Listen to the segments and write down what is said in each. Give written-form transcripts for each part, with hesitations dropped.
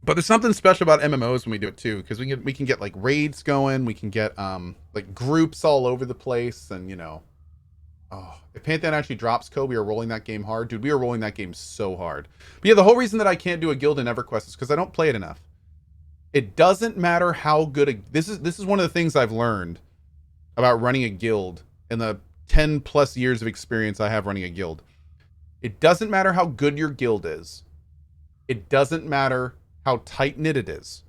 But there's something special about MMOs when we do it too, because we can get like raids going, we can get like groups all over the place, and you know, oh, if Pantheon actually drops Cohh, we are rolling that game hard, dude. We are rolling that game so hard. But yeah, the whole reason that I can't do a guild in EverQuest is because I don't play it enough. It doesn't matter how good this is one of the things I've learned about running a guild in the 10 plus years of experience I have running a guild. It doesn't matter how good your guild is. It doesn't matter how tight knit it is.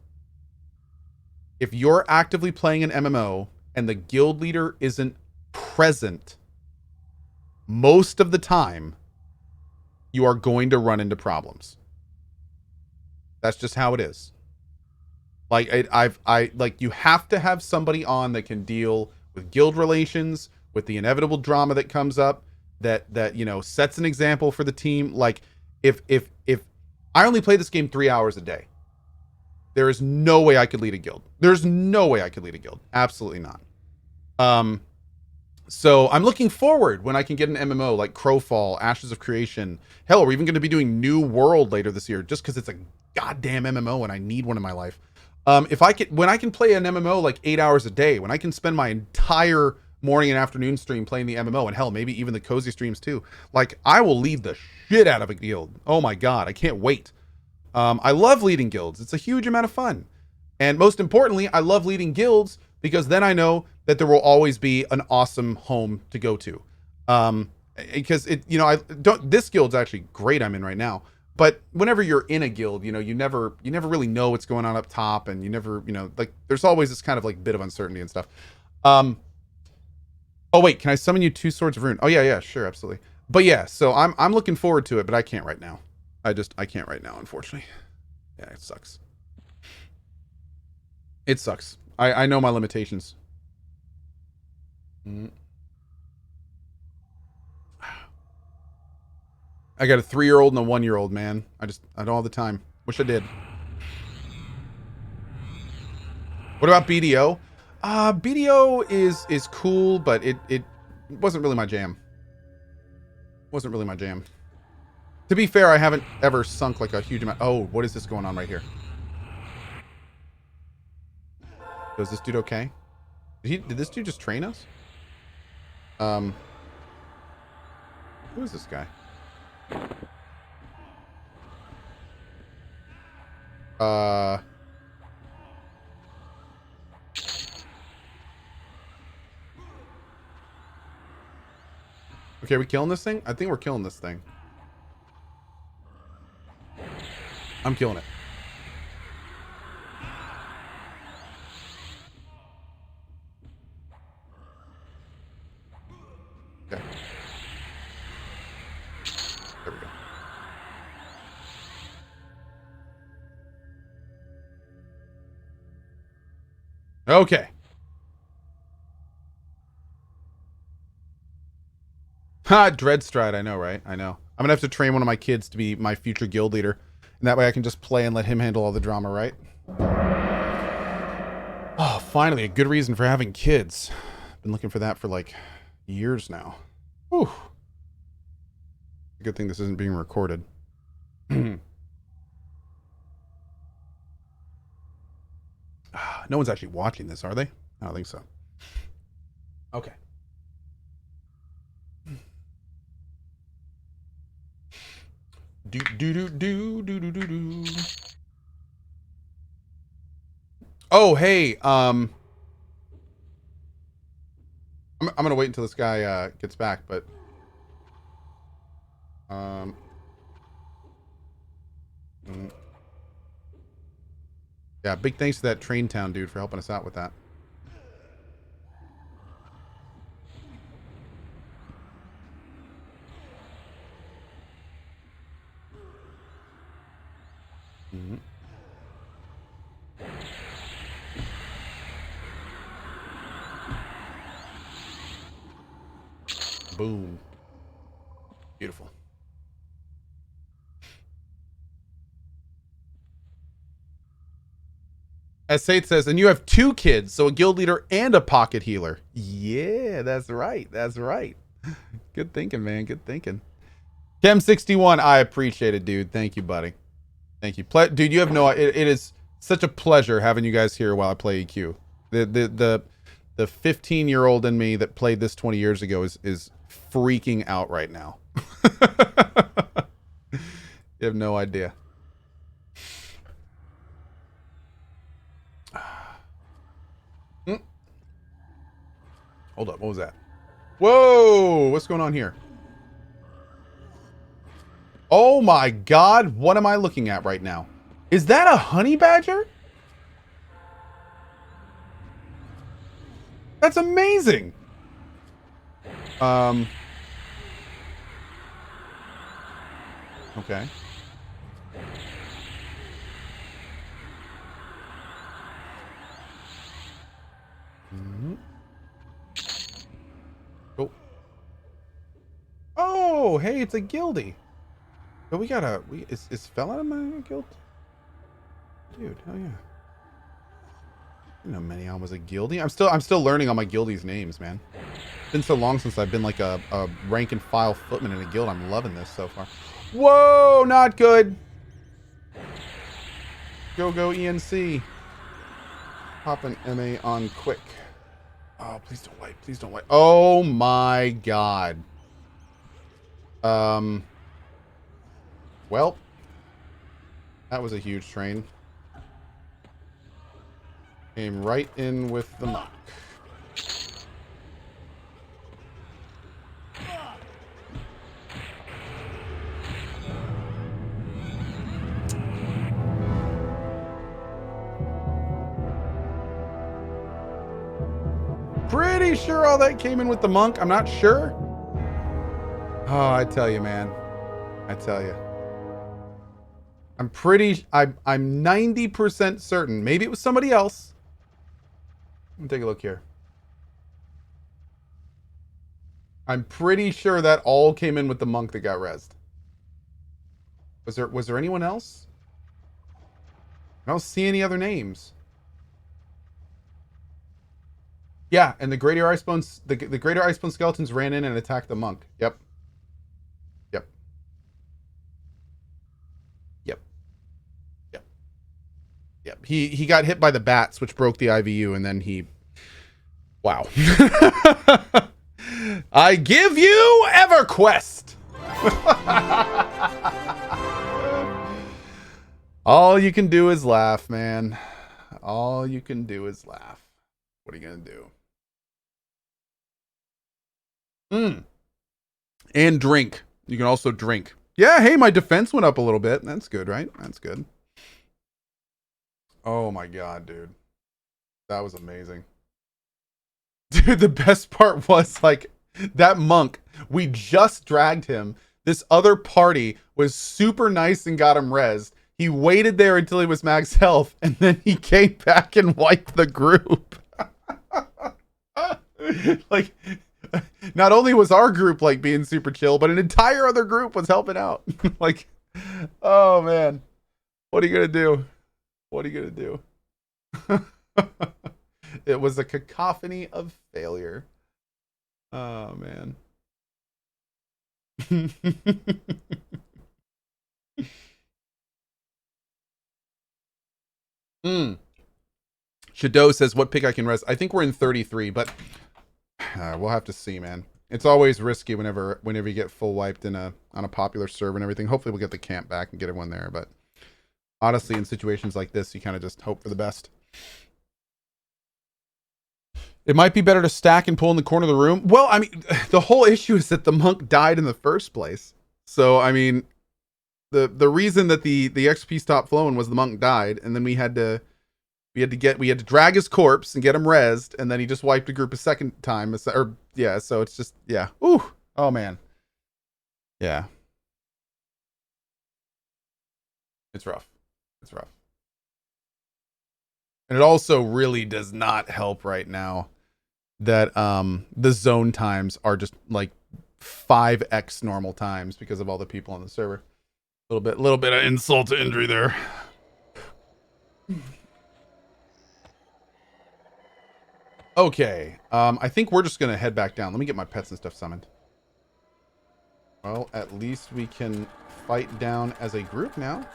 If you're actively playing an MMO and the guild leader isn't present most of the time, you are going to run into problems. That's just how it is. Like I like, you have to have somebody on that can deal with guild relations, with the inevitable drama that comes up, that you know, sets an example for the team. Like if I only play this game 3 hours a day, there is no way I could lead a guild. There's no way I could lead a guild. Absolutely not. So I'm looking forward when I can get an MMO like Crowfall, Ashes of Creation. Hell, we're even going to be doing New World later this year, just because it's a goddamn MMO and I need one in my life. When I can play an MMO like 8 hours a day, when I can spend my entire morning and afternoon stream playing the MMO, and hell, maybe even the cozy streams too, like I will lead the shit out of a guild. Oh my god, I can't wait. I love leading guilds. It's a huge amount of fun. And most importantly, I love leading guilds because then I know that there will always be an awesome home to go to. Because this guild's actually great I'm in right now. But whenever you're in a guild, you know, you never really know what's going on up top, and you never, you know, like there's always this kind of like bit of uncertainty and stuff. Oh wait, can I summon you 2 Swords of Ruin? Oh yeah, sure, absolutely. But yeah, so I'm looking forward to it, but I can't right now. I can't right now, unfortunately. Yeah, it sucks. It sucks. I know my limitations. I got a 3-year-old and a 1-year-old, man. I don't have the time. Wish I did. What about BDO? BDO is cool, but it wasn't really my jam. Wasn't really my jam. To be fair, I haven't ever sunk like a huge amount. Oh, what is this going on right here? Is this dude okay? Did this dude just train us? Who is this guy? Okay, are we killing this thing? I think we're killing this thing. I'm killing it. Okay. There we go. Okay. Ha, Dreadstride, I know, right? I know. I'm gonna have to train one of my kids to be my future guild leader. And that way I can just play and let him handle all the drama, right? Oh, finally, a good reason for having kids. Been looking for that for like years now. Whew. Good thing this isn't being recorded. No one's actually watching this, are they? I don't think so. Okay. Do. Oh, hey, I'm gonna wait until this guy gets back, but yeah, big thanks to that Train Town dude for helping us out with that. Mm-hmm. Boom. Beautiful. As Sate says, and you have 2 kids, so a guild leader and a pocket healer. Yeah, that's right. That's right. Good thinking, man. Good thinking. Chem61, I appreciate it, dude. Thank you, buddy. Thank you. Dude, you have no... It is such a pleasure having you guys here while I play EQ. The 15-year-old in me that played this 20 years ago is freaking out right now. You have no idea. Hold up, what was that? Whoa! What's going on here? Oh my god, what am I looking at right now? Is that a honey badger? That's amazing! Okay. Oh. Oh, hey, it's a guildie. But we gotta... Is Fella in my guild? Dude, hell yeah. I didn't know Menion was a guildie. I'm still learning all my guildies' names, man. It's been so long since I've been like a rank and file footman in a guild. I'm loving this so far. Whoa, not good. Go ENC. Pop an MA on quick. Oh, please don't wipe. Please don't wipe. Oh my god. Well, that was a huge train. Came right in with the monk. Pretty sure all that came in with the monk. I'm not sure. Oh, I tell you, man. I tell you. I'm 90% certain. Maybe it was somebody else. Let me take a look here. I'm pretty sure that all came in with the monk that got rezzed. Was there anyone else? I don't see any other names. Yeah, and the greater icebone the greater icebone skeletons ran in and attacked the monk. Yep. Yep. Yep. Yep. Yep. He got hit by the bats, which broke the IVU, and then he... Wow. I give you EverQuest! All you can do is laugh, man. All you can do is laugh. What are you gonna do? And drink. You can also drink. Yeah, hey, my defense went up a little bit. That's good, right? That's good. Oh my god, dude. That was amazing. Dude, the best part was, like, that monk, we just dragged him. This other party was super nice and got him rezzed. He waited there until he was max health, and then he came back and wiped the group. Like, not only was our group, like, being super chill, but an entire other group was helping out. Like, oh, man. What are you gonna do? What are you gonna do? It was a cacophony of failure. Oh, man. Shadow says, what pick I can rest? I think we're in 33, but we'll have to see, man. It's always risky whenever you get full wiped on a popular server and everything. Hopefully we'll get the camp back and get everyone there, but honestly, in situations like this, you kind of just hope for the best. It might be better to stack and pull in the corner of the room. Well, I mean, the whole issue is that the monk died in the first place. So, I mean, the reason that the XP stopped flowing was the monk died, and then we had to drag his corpse and get him rezzed, and then he just wiped the group a second time. So it's just, yeah. Ooh. Oh, man. Yeah. It's rough. It's rough. And it also really does not help right now that the zone times are just like 5x normal times because of all the people on the server. Little bit of insult to injury there. Okay, I think we're just gonna head back down. Let me get my pets and stuff summoned. Well, at least we can fight down as a group now.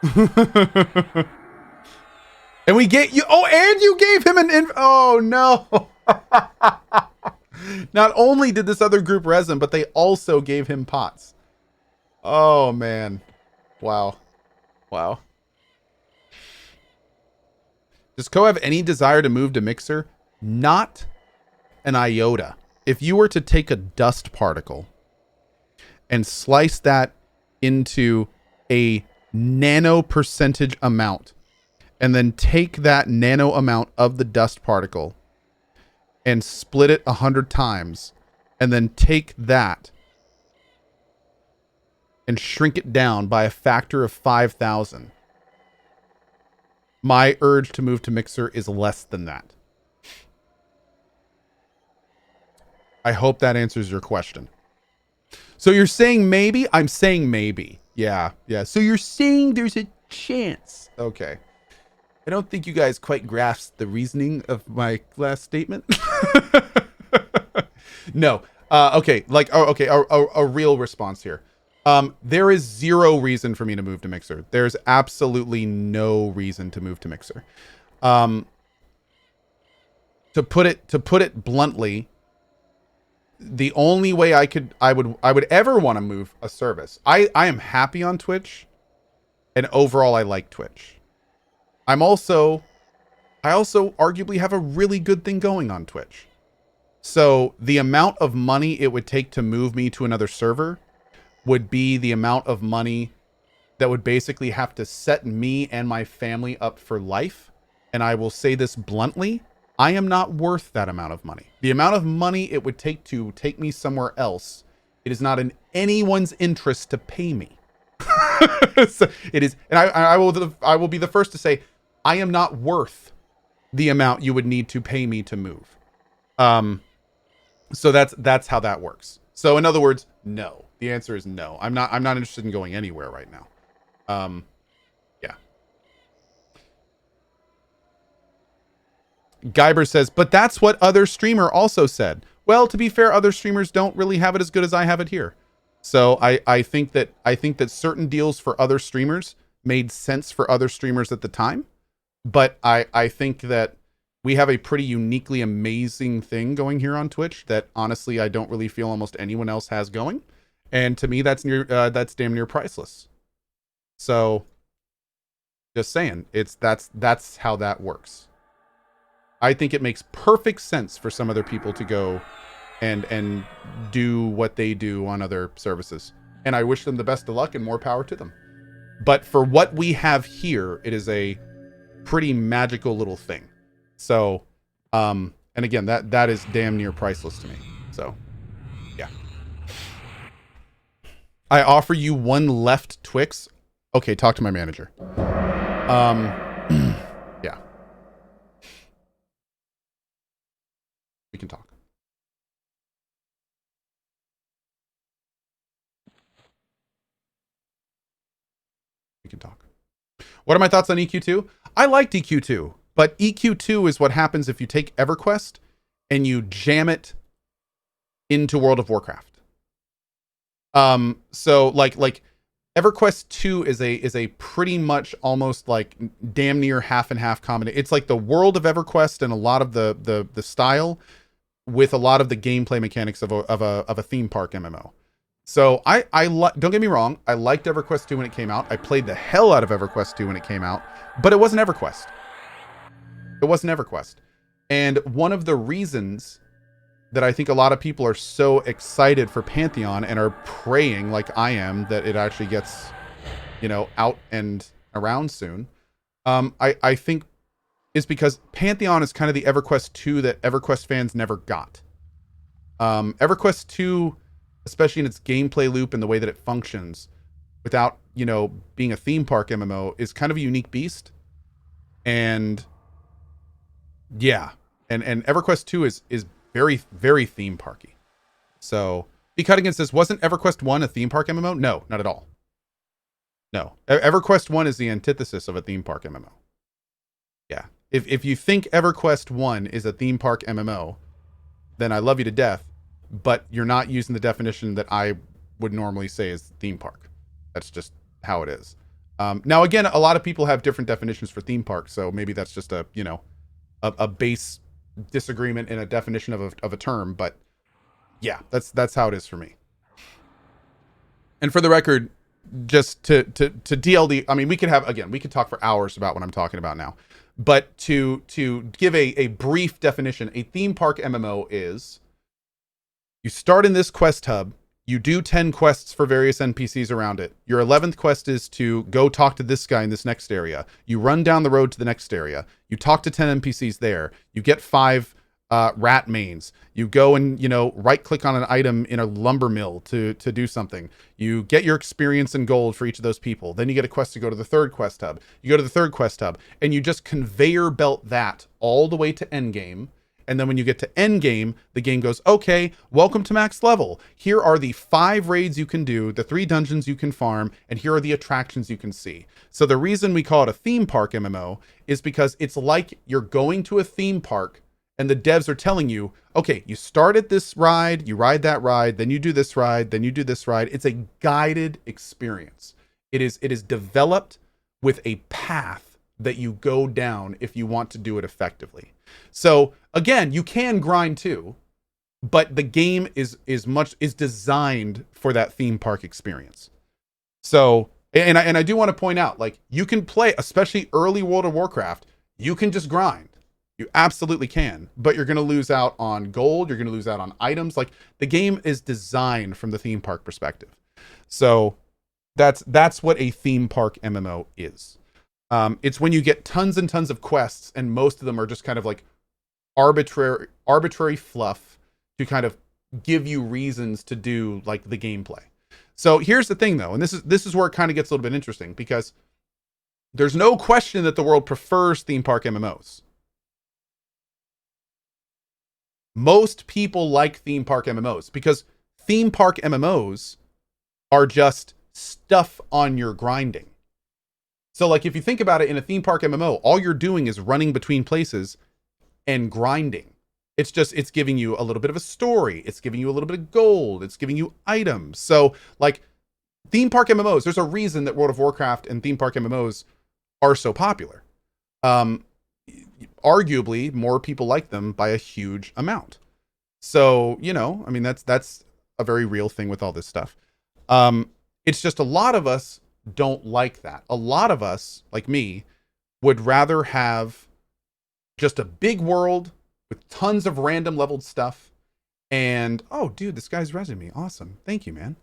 And we get you. Oh, and you gave him an. Oh no. Not only did this other group res him, but they also gave him pots. Oh man. Wow. Wow. Does Cohh have any desire to move to Mixer? Not an iota. If you were to take a dust particle and slice that into a nano percentage amount, and then take that nano amount of the dust particle and split it 100 times, and then take that and shrink it down by a factor of 5,000, my urge to move to Mixer is less than that. I hope that answers your question. So you're saying maybe? I'm saying maybe. Yeah. So you're saying there's a chance. Okay. I don't think you guys quite grasped the reasoning of my last statement. No. Okay. A real response here. There is zero reason for me to move to Mixer. There's absolutely no reason to move to Mixer. To put it bluntly, the only way I would ever want to move a service. I am happy on Twitch, and overall I like Twitch. I also arguably have a really good thing going on Twitch. So the amount of money it would take to move me to another server would be the amount of money that would basically have to set me and my family up for life. And I will say this bluntly, I am not worth that amount of money. The amount of money it would take to take me somewhere else, it is not in anyone's interest to pay me. So it is, and I will be the first to say, I am not worth the amount you would need to pay me to move. So that's how that works. So in other words, no. The answer is no. I'm not interested in going anywhere right now. Yeah. Guyber says, but that's what other streamer also said. Well, to be fair, other streamers don't really have it as good as I have it here. So I think that certain deals for other streamers made sense for other streamers at the time. But I think that we have a pretty uniquely amazing thing going here on Twitch that honestly I don't really feel almost anyone else has going. And to me, that's damn near priceless. So just saying, that's how that works. I think it makes perfect sense for some other people to go and do what they do on other services. And I wish them the best of luck and more power to them. But for what we have here, it is a pretty magical little thing. So, and again, that is damn near priceless to me. So, yeah. I offer you one left Twix. Okay, talk to my manager. Yeah. We can talk. We can talk. What are my thoughts on EQ2? I liked EQ2, but EQ2 is what happens if you take EverQuest and you jam it into World of Warcraft. So like EverQuest 2 is a pretty much almost like damn near half and half combination. It's like the world of EverQuest and a lot of the style with a lot of the gameplay mechanics of a theme park MMO. So don't get me wrong, I liked EverQuest 2 when it came out. I played the hell out of EverQuest 2 when it came out, but it wasn't EverQuest. It wasn't EverQuest. And one of the reasons that I think a lot of people are so excited for Pantheon and are praying, like I am, that it actually gets, out and around soon, I think is because Pantheon is kind of the EverQuest 2 that EverQuest fans never got. EverQuest 2, especially in its gameplay loop and the way that it functions, without, being a theme park MMO, is kind of a unique beast. And yeah, and EverQuest 2 is very, very theme parky. So Be Cutting Against this, wasn't EverQuest 1 a theme park MMO? No, not at all. No. EverQuest 1 is the antithesis of a theme park MMO. Yeah. If you think EverQuest 1 is a theme park MMO, then I love you to death, but you're not using the definition that I would normally say is theme park. That's just how it is. Now, again, a lot of people have different definitions for theme park, so maybe that's just a, you know, a base disagreement in a definition of a term. But yeah, that's how it is for me. And for the record, just to DLD, I mean, we could have, again, we could talk for hours about what I'm talking about now. But to give a brief definition, a theme park MMO is you start in this quest hub, you do 10 quests for various NPCs around it. Your 11th quest is to go talk to this guy in this next area. You run down the road to the next area. You talk to 10 NPCs there. You get 5 rat mains. You go and, you know, right click on an item in a lumber mill to do something. You get your experience and gold for each of those people. Then you get a quest to go to the 3rd quest hub. You go to the 3rd quest hub and you just conveyor belt that all the way to endgame. And then when you get to endgame, the game goes, okay, welcome to max level. Here are the 5 raids you can do, the 3 dungeons you can farm, and here are the attractions you can see. So the reason we call it a theme park MMO is because it's like you're going to a theme park and the devs are telling you, okay, you start at this ride, you ride that ride, then you do this ride, then you do this ride. It's a guided experience. It is developed with a path that you go down if you want to do it effectively. So again, you can grind too, but the game is designed for that theme park experience. So, and I do want to point out, like, you can play, especially early World of Warcraft, you can just grind. You absolutely can, but you're going to lose out on gold. You're going to lose out on items. Like, the game is designed from the theme park perspective. So that's what a theme park MMO is. It's when you get tons and tons of quests, and most of them are just kind of like arbitrary fluff to kind of give you reasons to do like the gameplay. So here's the thing though, and this is where it kind of gets a little bit interesting, because there's no question that the world prefers theme park MMOs. Most people like theme park MMOs because theme park MMOs are just stuff on your grinding. So like, if you think about it, in a theme park MMO, all you're doing is running between places and grinding. It's giving you a little bit of a story. It's giving you a little bit of gold. It's giving you items. So like, theme park MMOs, there's a reason that World of Warcraft and theme park MMOs are so popular. Arguably, more people like them by a huge amount. So, you know, I mean, that's a very real thing with all this stuff. It's just a lot of us don't like that. A lot of us, like me, would rather have just a big world with tons of random leveled stuff. And, oh, dude, this guy's resonating me. Awesome. Thank you, man.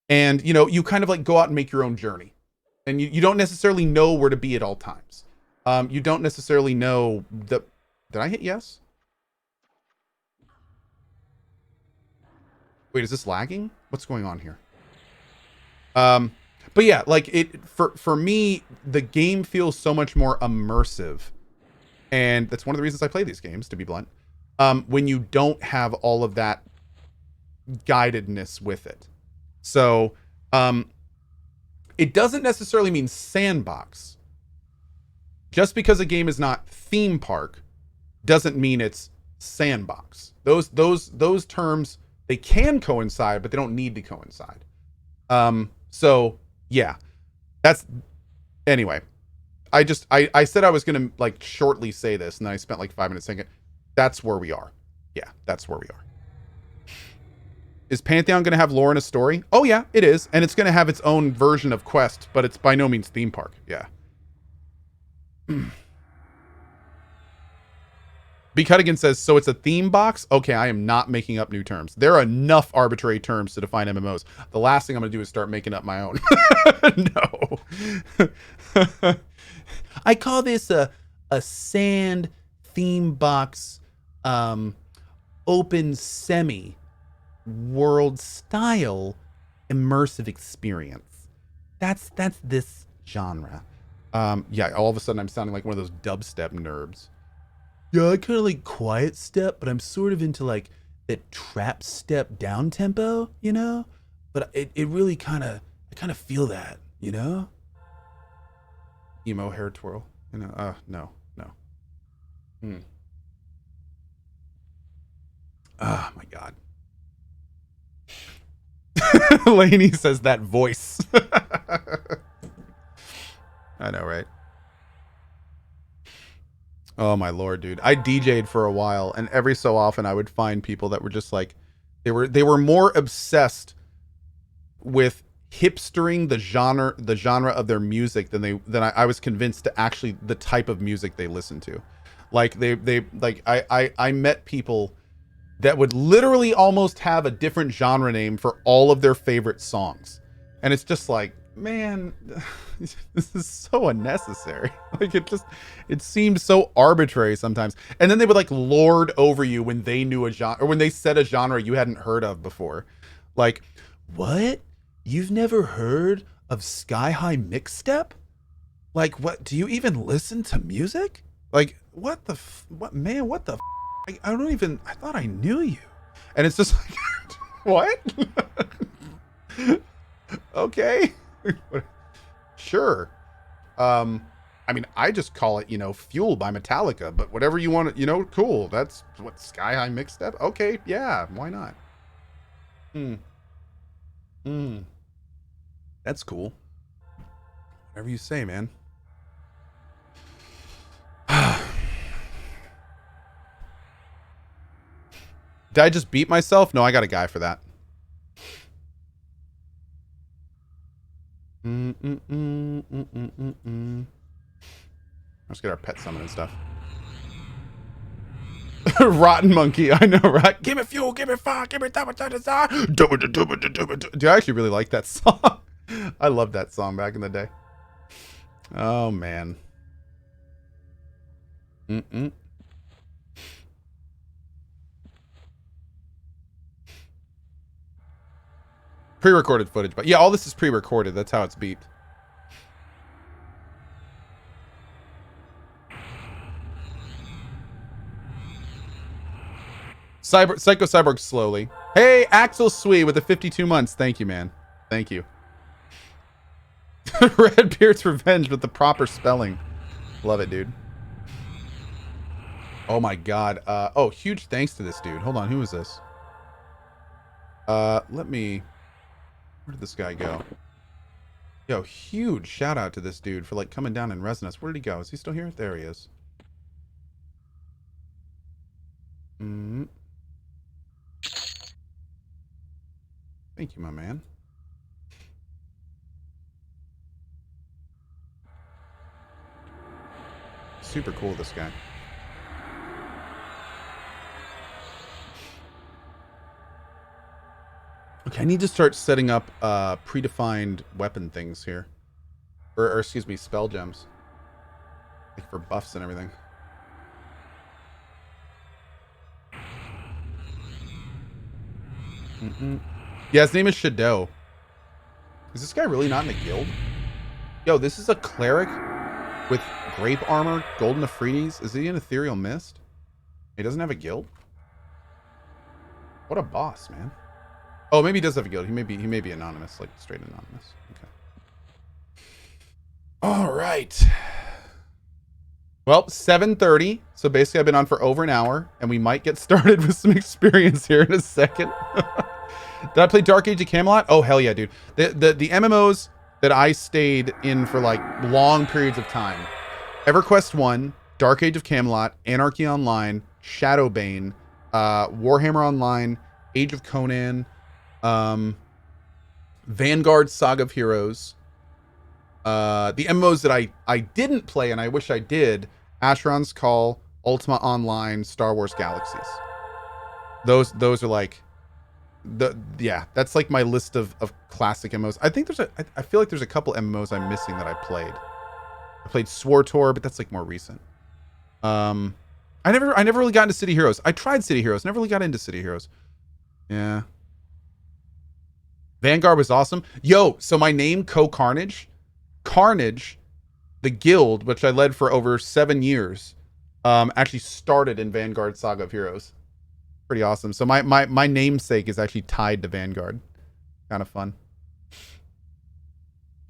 And, you know, you kind of like go out and make your own journey. And you don't necessarily know where to be at all times. You don't necessarily know the... Did I hit yes? Wait, is this lagging? What's going on here? But yeah, like for me, the game feels so much more immersive. And that's one of the reasons I play these games, to be blunt. When you don't have all of that guidedness with it. So, it doesn't necessarily mean sandbox. Just because a game is not theme park doesn't mean it's sandbox. Those terms, they can coincide, but they don't need to coincide. So yeah, that's, anyway, I said I was going to like shortly say this, and then I spent like 5 minutes saying it. That's where we are. Yeah, that's where we are. Is Pantheon going to have lore and a story? Oh yeah, it is. And it's going to have its own version of quest, but it's by no means theme park. Yeah. B. Cuttigan says, so it's a theme box? Okay, I am not making up new terms. There are enough arbitrary terms to define MMOs. The last thing I'm going to do is start making up my own. No. I call this a sand theme box open semi world style immersive experience. That's this genre. Yeah, all of a sudden I'm sounding like one of those dubstep nerds. Yeah, I kind of like quiet step, but I'm sort of into like that trap step down tempo, you know? But it really I kind of feel that, you know? Emo hair twirl, you know? No. Oh my God. Lainey says that voice. I know, right? Oh my lord, dude. I DJ'd for a while, and every so often I would find people that were just like, they were more obsessed with hipstering the genre of their music than I was convinced to actually the type of music they listen to. Like they like I met people that would literally almost have a different genre name for all of their favorite songs. And it's just like, man, this is so unnecessary. Like it seems so arbitrary sometimes. And then they would like lord over you when they knew a genre, or when they said a genre you hadn't heard of before. Like, what? You've never heard of Sky High Mixstep? Like, what? Do you even listen to music? Like, what the what, man, what the I don't even, I thought I knew you. And it's just like, what? Okay. Sure. I mean, I just call it, Fuel by Metallica, but whatever you want to, cool. That's what, Sky High Mixstep? Okay, yeah, why not? That's cool. Whatever you say, man. Did I just beat myself? No, I got a guy for that. Let's get our pet summon and stuff. Rotten monkey, I know, right? Give me fuel, give me fire, give me that. Dude, I actually really like that song. I loved that song back in the day. Oh man. Pre-recorded footage, but yeah, all this is pre-recorded. That's how it's beat. Psycho Cyborg slowly. Hey, Axel Sweet with the 52 months. Thank you, man. Thank you. Redbeard's Revenge with the proper spelling. Love it, dude. Oh my god. Oh, huge thanks to this dude. Hold on, who is this? Let me... Where did this guy go? Yo, huge shout out to this dude for like coming down and resing us. Where did he go? Is he still here? There he is. Thank you, my man. Super cool, this guy. Okay, I need to start setting up predefined weapon things here. Or excuse me, spell gems. Like for buffs and everything. Yeah, his name is Shadow. Is this guy really not in a guild? Yo, this is a cleric with grape armor, golden Euphrates. Is he an ethereal mist? He doesn't have a guild? What a boss, man. Oh, maybe he does have a guild. He may be anonymous, like straight anonymous. Okay. All right. Well, 7:30. So basically I've been on for over an hour, and we might get started with some experience here in a second. Did I play Dark Age of Camelot? Oh, hell yeah, dude. The MMOs that I stayed in for like long periods of time. EverQuest 1, Dark Age of Camelot, Anarchy Online, Shadowbane, Warhammer Online, Age of Conan, Vanguard Saga of Heroes, the MMOs that I didn't play and I wish I did, Asheron's Call, Ultima Online, Star Wars Galaxies. Those are like yeah, that's like my list of classic MMOs. I think I feel like there's a couple MMOs I'm missing that I played. I played SWORTOR, but that's like more recent. I never really got into City Heroes. I tried City Heroes, never really got into City Heroes. Yeah. Vanguard was awesome. Yo, so my name, CohhCarnage. Carnage, the guild, which I led for over 7 years, actually started in Vanguard Saga of Heroes. Pretty awesome. So my namesake is actually tied to Vanguard. Kind of fun.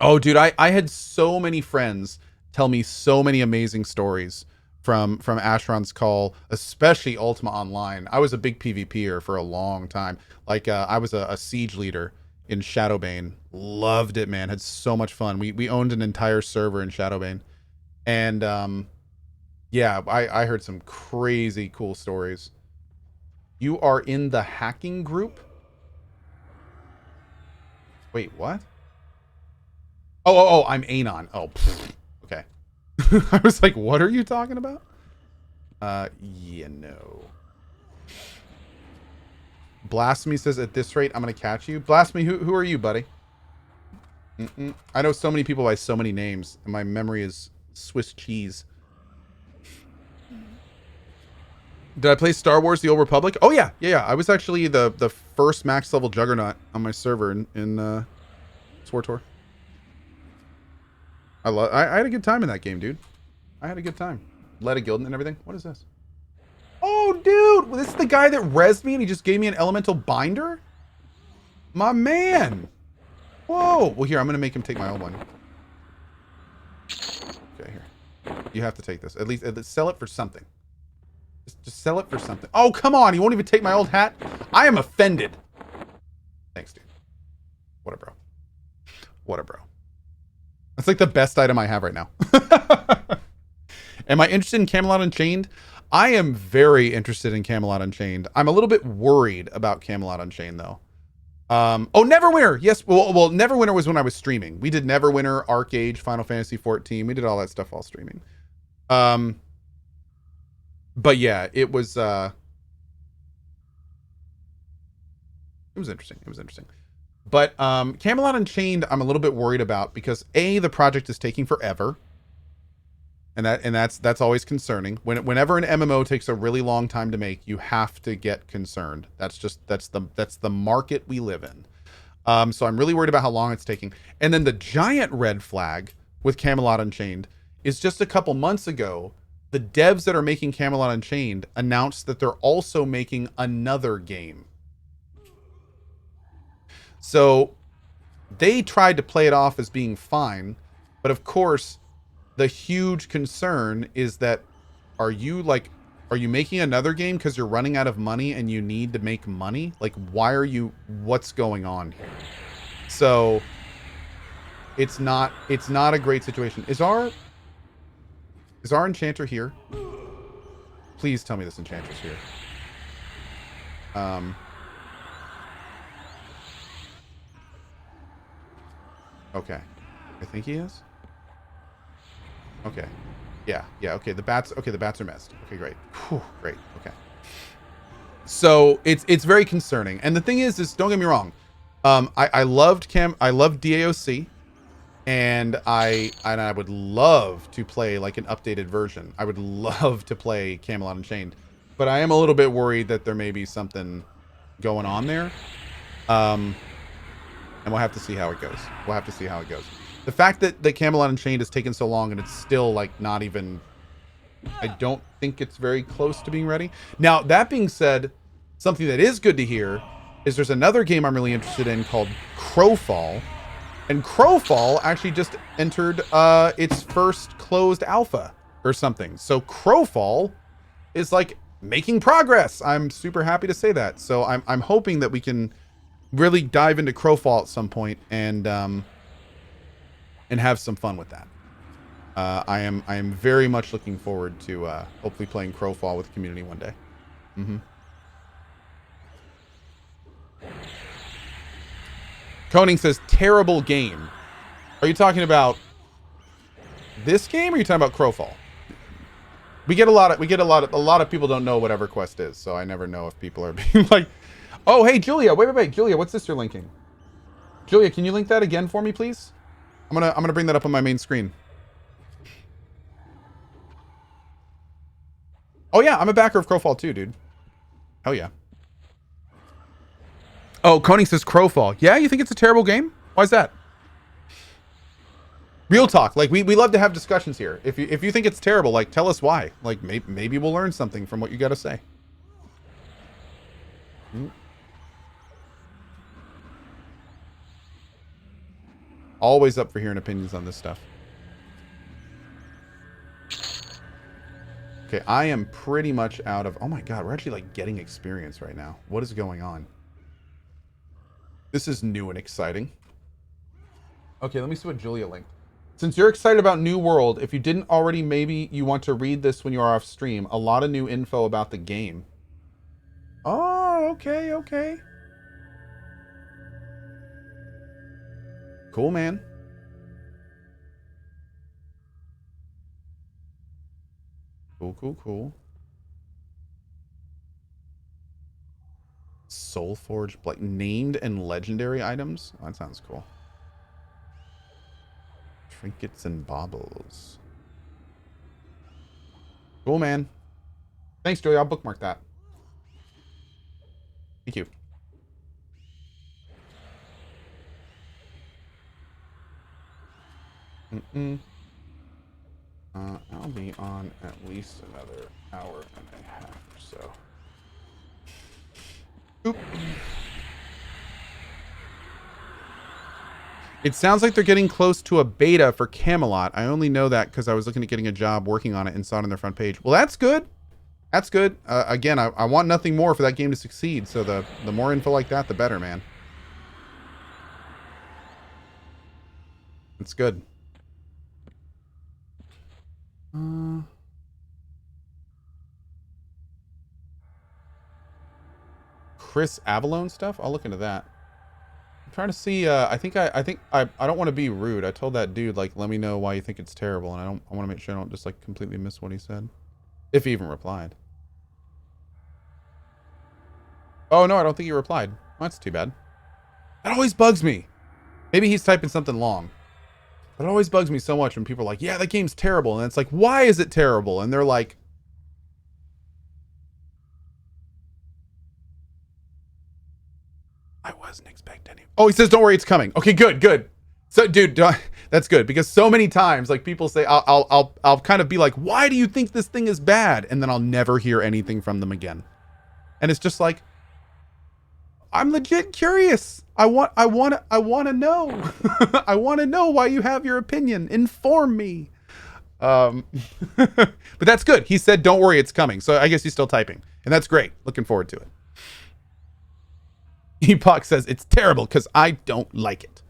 Oh, dude, I had so many friends tell me so many amazing stories from Asheron's Call, especially Ultima Online. I was a big PvPer for a long time. Like I was a siege leader in Shadowbane. Loved it, man. Had so much fun. We owned an entire server in Shadowbane. And yeah, I heard some crazy cool stories. You are in the hacking group? Wait, what? Oh, I'm Anon. Oh, pfft. Okay. I was like, what are you talking about? Yeah, no. Blasphemy says, at this rate, I'm going to catch you. Blasphemy, who are you, buddy? I know so many people by so many names, and my memory is Swiss cheese. Did I play Star Wars: The Old Republic? Oh, yeah. I was actually the first max level Juggernaut on my server in SWTOR. I had a good time in that game, dude. I had a good time. Led a guild and everything. What is this? Oh, dude! This is the guy that rezzed me and he just gave me an elemental binder? My man! Whoa! Well, here, I'm going to make him take my old one. Okay, here. You have to take this. At least sell it for something. Just sell it for something. Oh, come on! He won't even take my old hat? I am offended. Thanks, dude. What a bro. What a bro. That's like the best item I have right now. Am I interested in Camelot Unchained? I am very interested in Camelot Unchained. I'm a little bit worried about Camelot Unchained, though. Oh, Neverwinter! Yes, well, Neverwinter was when I was streaming. We did Neverwinter, Arcade, Final Fantasy 14. We did all that stuff while streaming. But yeah, it was interesting. It was interesting. But Camelot Unchained, I'm a little bit worried about because A, the project is taking forever. And that's always concerning. Whenever an MMO takes a really long time to make, you have to get concerned. That's the market we live in. So I'm really worried about how long it's taking. And then the giant red flag with Camelot Unchained is just a couple months ago, the devs that are making Camelot Unchained announced that they're also making another game. So they tried to play it off as being fine, but of course, the huge concern is that are you making another game because you're running out of money and you need to make money? Like, what's going on here? So it's not a great situation. Is our enchanter here? Please tell me this enchanter's here. Okay. I think he is. Okay. Yeah, okay. The bats are messed. Okay, great. Whew, great. Okay. So it's very concerning. And the thing is don't get me wrong. I loved DAOC, and I would love to play like an updated version. I would love to play Camelot Unchained. But I am a little bit worried that there may be something going on there. And we'll have to see how it goes. The fact that Camelot Unchained has taken so long and it's still like not even, I don't think it's very close to being ready. Now, that being said, something that is good to hear is there's another game I'm really interested in called Crowfall. And Crowfall actually just entered its first closed alpha or something. So Crowfall is like making progress. I'm super happy to say that. So I'm hoping that we can really dive into Crowfall at some point and have some fun with that. I am very much looking forward to hopefully playing Crowfall with the community one day. Koning says terrible game. Are you talking about this game or are you talking about Crowfall? A lot of people don't know what EverQuest is, so I never know if people are being like, oh hey Julia, wait, Julia, what's this you're linking? Julia, can you link that again for me, please? I'm gonna bring that up on my main screen. Oh yeah, I'm a backer of Crowfall too, dude. Hell yeah. Oh, Koning says Crowfall. Yeah, you think it's a terrible game? Why's that? Real talk. Like we love to have discussions here. If you think it's terrible, like tell us why. Like maybe we'll learn something from what you got to say. Always up for hearing opinions on this stuff. Okay, I am pretty much out of... Oh my god, we're actually like getting experience right now. What is going on? This is new and exciting. Okay, let me see what Julia linked. Since you're excited about New World, if you didn't already, maybe you want to read this when you are off stream. A lot of new info about the game. Oh, okay, okay. Cool, man. Cool, cool, cool. Soulforge, like named and legendary items. Oh, that sounds cool. Trinkets and baubles. Cool, man. Thanks, Joey. I'll bookmark that. Thank you. I'll be on at least another hour and a half or so. Oop. It sounds like they're getting close to a beta for Camelot. I only know that because I was looking at getting a job working on it and saw it on their front page. Well, that's good. That's good. Again, I want nothing more for that game to succeed. So the more info like that, the better, man. It's good. Chris Avalone stuff? I'll look into that. I'm trying to see. I don't want to be rude. I told that dude, like, let me know why you think it's terrible, and I want to make sure I don't just like completely miss what he said, if he even replied. Oh no, I don't think he replied. Well, that's too bad. That always bugs me. Maybe he's typing something long. But it always bugs me so much when people are like, yeah, that game's terrible. And it's like, why is it terrible? And they're like, I wasn't expecting it. Oh, he says, don't worry, it's coming. Okay, good, good. So, dude, that's good. Because so many times, like, people say, I'll kind of be like, why do you think this thing is bad? And then I'll never hear anything from them again. And it's just like, I'm legit curious. I want to know. I want to know why you have your opinion. Inform me. But that's good. He said, don't worry, it's coming. So I guess he's still typing. And that's great. Looking forward to it. Epoch says, it's terrible because I don't like it.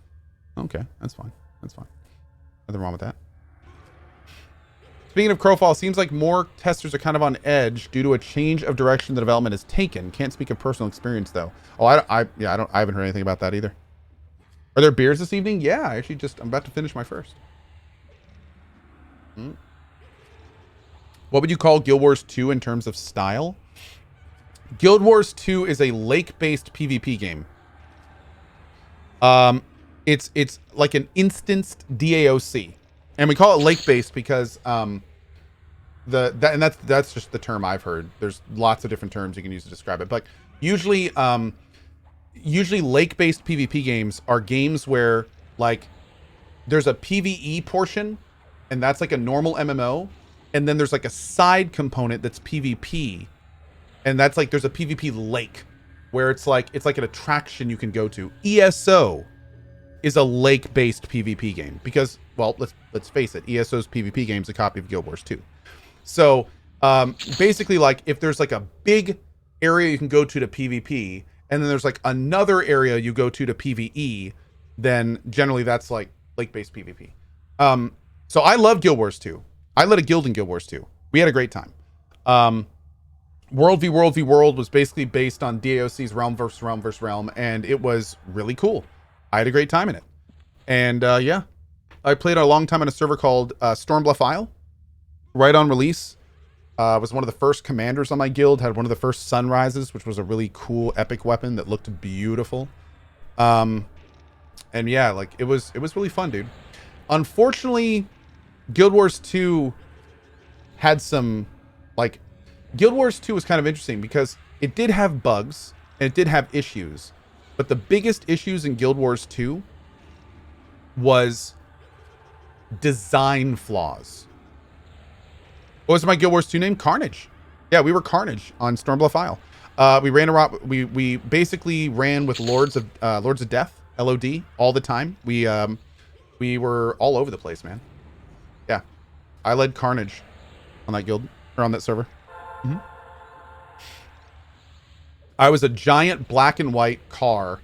Okay, that's fine. That's fine. Nothing wrong with that. Speaking of Crowfall, seems like more testers are kind of on edge due to a change of direction the development has taken. Can't speak of personal experience though. Oh, I haven't heard anything about that either. Are there beers this evening? Yeah, I'm about to finish my first. What would you call Guild Wars 2 in terms of style? Guild Wars 2 is a lake-based PvP game. It's like an instanced DAOC. And we call it lake-based because that's just the term I've heard. There's lots of different terms you can use to describe it. But usually lake-based PvP games are games where like there's a PvE portion, and that's like a normal MMO, and then there's like a side component that's PvP, and that's like there's a PvP lake where it's like an attraction you can go to. ESO is a lake-based PvP game because, well, let's face it, ESO's PvP game is a copy of Guild Wars 2. So basically, like if there's like a big area you can go to PvP, and then there's like another area you go to PvE, then generally that's like lake-based PvP. So I love Guild Wars 2. I led a guild in Guild Wars 2. We had a great time. World v World v World was basically based on DAOC's realm versus realm versus realm, and it was really cool. I had a great time in it. And yeah, I played a long time on a server called Stormbluff Isle. Right on release. Was one of the first commanders on my guild, had one of the first sunrises, which was a really cool epic weapon that looked beautiful. And yeah, like it was really fun, dude. Unfortunately, Guild Wars 2 had some, like, Guild Wars 2 was kind of interesting because it did have bugs and it did have issues. But the biggest issues in Guild Wars 2 was design flaws. What was my Guild Wars 2 name? Carnage. Yeah, we were Carnage on Stormbluff Isle. We ran around. We basically ran with Lords of Death, LOD, all the time. We were all over the place, man. Yeah, I led Carnage on that guild or on that server. I was a giant black and white car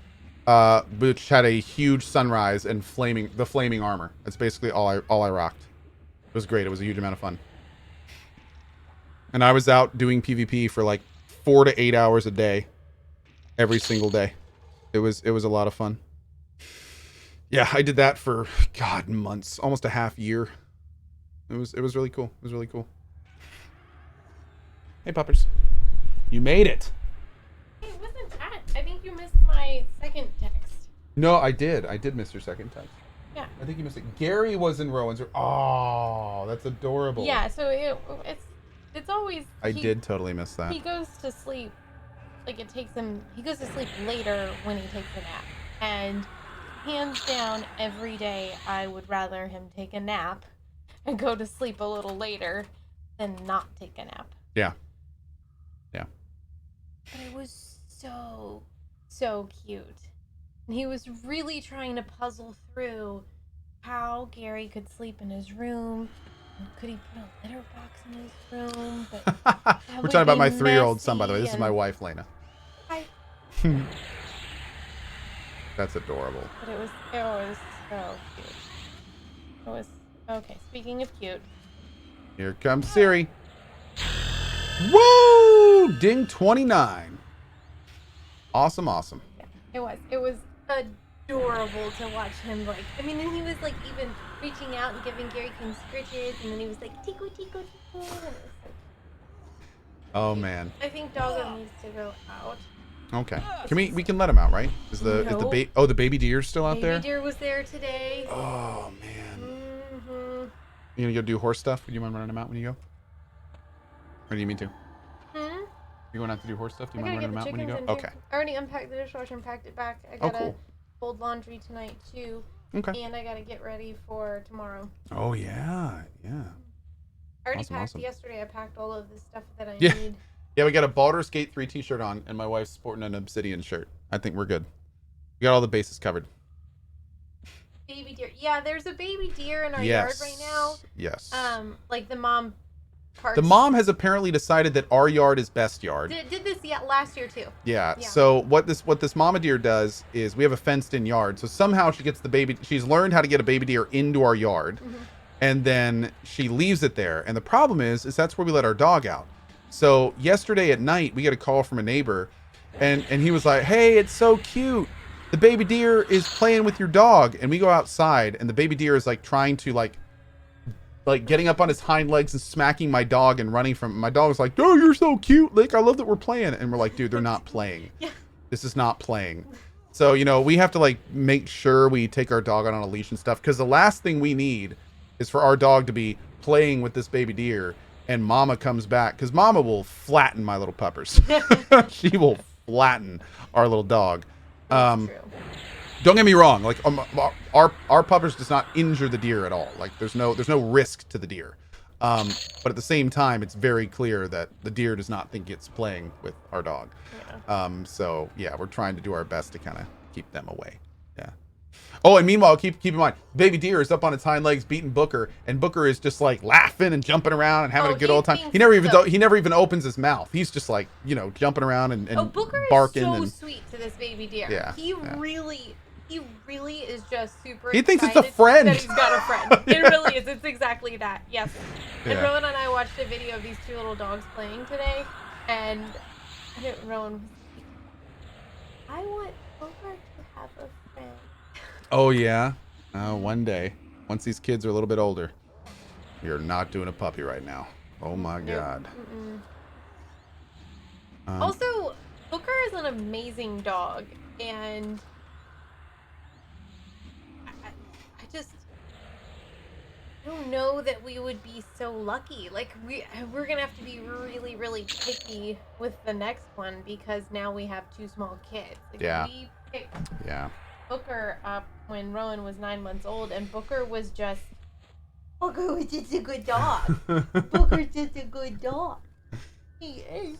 which had a huge sunrise and the flaming armor. That's basically all I rocked. It was great. It was a huge amount of fun. And I was out doing PvP for like 4 to 8 hours a day, every single day. It was a lot of fun. Yeah, I did that for months, almost a half year. It was really cool. It was really cool. Hey, puppers, you made it. Hey, it wasn't that. I think you missed my second text. No, I did. I did miss your second text. Yeah. I think you missed it. Gary was in Rowan's. Oh, that's adorable. Yeah. So it's always. I did totally miss that. He goes to sleep. Like it takes him. He goes to sleep later when he takes a nap, and hands down, every day I would rather him take a nap and go to sleep a little later than not take a nap. Yeah. Yeah. But it was so cute. And he was really trying to puzzle through how Gary could sleep in his room. And could he put a litter box in his room? But we're talking about my 3-year-old son, by the way. This is my wife, Lena. Hi. That's adorable. But it was so cute. It was okay. Speaking of cute, here comes Siri. Woo! Ding 29. Awesome. yeah, it was adorable to watch him. Like, I mean, and he was like even reaching out and giving Gary King scritches, and then he was like tico tico tico. And it was like, oh man. I think Doggo needs to go out. Okay. Can we can let him out, right? Is the baby deer still out there? Baby deer was there today. Oh man. Mm-hmm. You gonna go do horse stuff? Do you mind running him out when you go? Or do you mean to? You going out to do horse stuff? Do you mind running them out when you go? Okay. I already unpacked the dishwasher and packed it back. I gotta fold laundry tonight too. Okay. And I gotta get ready for tomorrow. Oh yeah. I already packed yesterday. I packed all of the stuff that I need. Yeah, we got a Baldur's Gate 3 t-shirt on, and my wife's sporting an Obsidian shirt. I think we're good. We got all the bases covered. Baby deer. Yeah, there's a baby deer in our yard right now. Yes. Like the mom parts. The mom has apparently decided that our yard is best yard. Did this last year too. Yeah. So what this mama deer does is we have a fenced in yard. So somehow she gets she's learned how to get a baby deer into our yard. Mm-hmm. And then she leaves it there. And the problem is that's where we let our dog out. So yesterday at night, we got a call from a neighbor, and he was like, "Hey, it's so cute. The baby deer is playing with your dog." And we go outside, and the baby deer is like trying to like getting up on his hind legs and smacking my dog and running from my dog's like, "Oh, you're so cute. Like, I love that we're playing." And we're like, "Dude, they're not playing. Yeah. This is not playing." So, we have to like make sure we take our dog on a leash and stuff, because the last thing we need is for our dog to be playing with this baby deer and mama comes back, because mama will flatten my little puppers. She will flatten our little dog. Don't get me wrong, like our puppers does not injure the deer at all. Like there's no risk to the deer. But at the same time, it's very clear that the deer does not think it's playing with our dog. Yeah. So yeah, we're trying to do our best to kind of keep them away. Yeah. Oh, and meanwhile, keep in mind, baby deer is up on its hind legs beating Booker, and Booker is just like laughing and jumping around and having a good old time. He never even opens his mouth. He's just like, jumping around and Booker barking. Is so sweet to this baby deer. Yeah. He really is just super. He thinks it's a friend. That he's got a friend. It really is. It's exactly that. Yes. Yeah. And Rowan and I watched a video of these two little dogs playing today, and Rowan was like, "I want Booker to have a friend." Oh yeah. One day, once these kids are a little bit older, you're not doing a puppy right now. Oh my God. Also, Booker is an amazing dog, and I don't know that we would be so lucky. Like we're gonna have to be really, really picky with the next one, because now we have two small kids. Like, yeah. We picked Booker up when Rowan was 9 months old, and Booker was just a good dog. Booker's just a good dog. He is.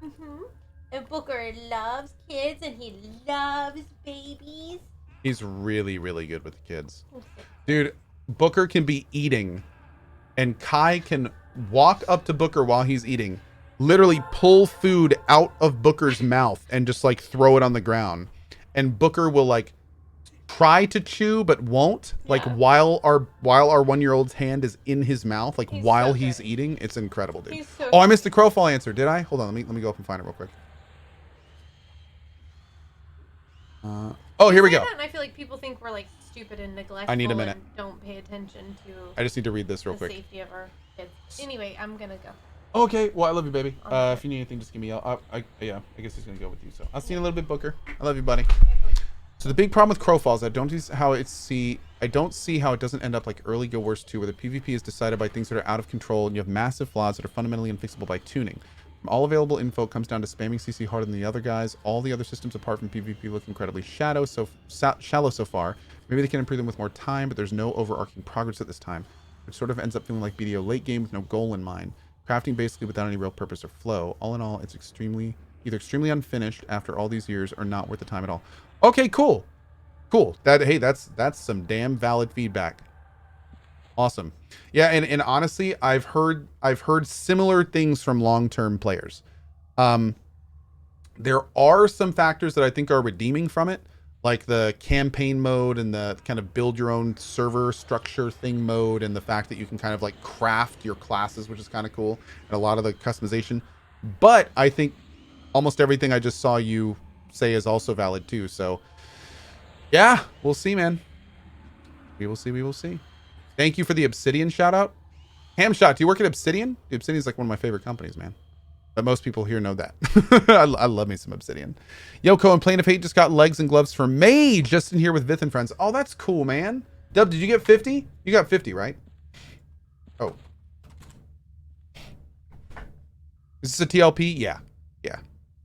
Mm-hmm. And Booker loves kids, and he loves babies. He's really, really good with the kids. Dude, Booker can be eating, and Kai can walk up to Booker while he's eating, literally pull food out of Booker's mouth and just like throw it on the ground. and Booker will like try to chew but won't. Like while our 1-year-old's hand is in his mouth, like while he's eating. It's incredible, dude. Oh, I missed the Crowfall answer, did I? Hold on, let me go up and find it real quick. Oh, here we go. And I feel like people think we're like stupid and neglectful. I need a minute. And don't pay attention to. I just need to read this real quick. Safety of our kids. Anyway, I'm gonna go. Okay, well, I love you, baby. If you need anything, just give me a... I guess he's gonna go with you. So I'll see you in a little bit, Booker. I love you, buddy. So the big problem with Crowfall is I don't see how it doesn't end up like early Guild Wars 2, where the PvP is decided by things that are out of control, and you have massive flaws that are fundamentally unfixable by tuning. From all available info, it comes down to spamming CC harder than the other guys. All the other systems apart from PvP look incredibly shallow so far. Maybe they can improve them with more time, but there's no overarching progress at this time, which sort of ends up feeling like BDO late game with no goal in mind. Crafting basically without any real purpose or flow. All in all, it's either extremely unfinished after all these years or not worth the time at all. Okay, cool. That's some damn valid feedback. Awesome. Yeah, and honestly, I've heard similar things from long-term players. There are some factors that I think are redeeming from it, like the campaign mode and the kind of build your own server structure thing mode, and the fact that you can kind of like craft your classes, which is kind of cool, and a lot of the customization. But I think almost everything I just saw you say is also valid too. So yeah, we'll see, man. We will see. Thank you for the Obsidian shout out. Hamshot, do you work at Obsidian? Obsidian is like one of my favorite companies, man. But most people here know that. I love me some Obsidian. Yoko and Plane of Hate just got legs and gloves for Mage, just in here with Vith and friends. Oh, that's cool, man. Dub, did you get 50? You got 50, right? Oh. Is this a TLP? Yeah.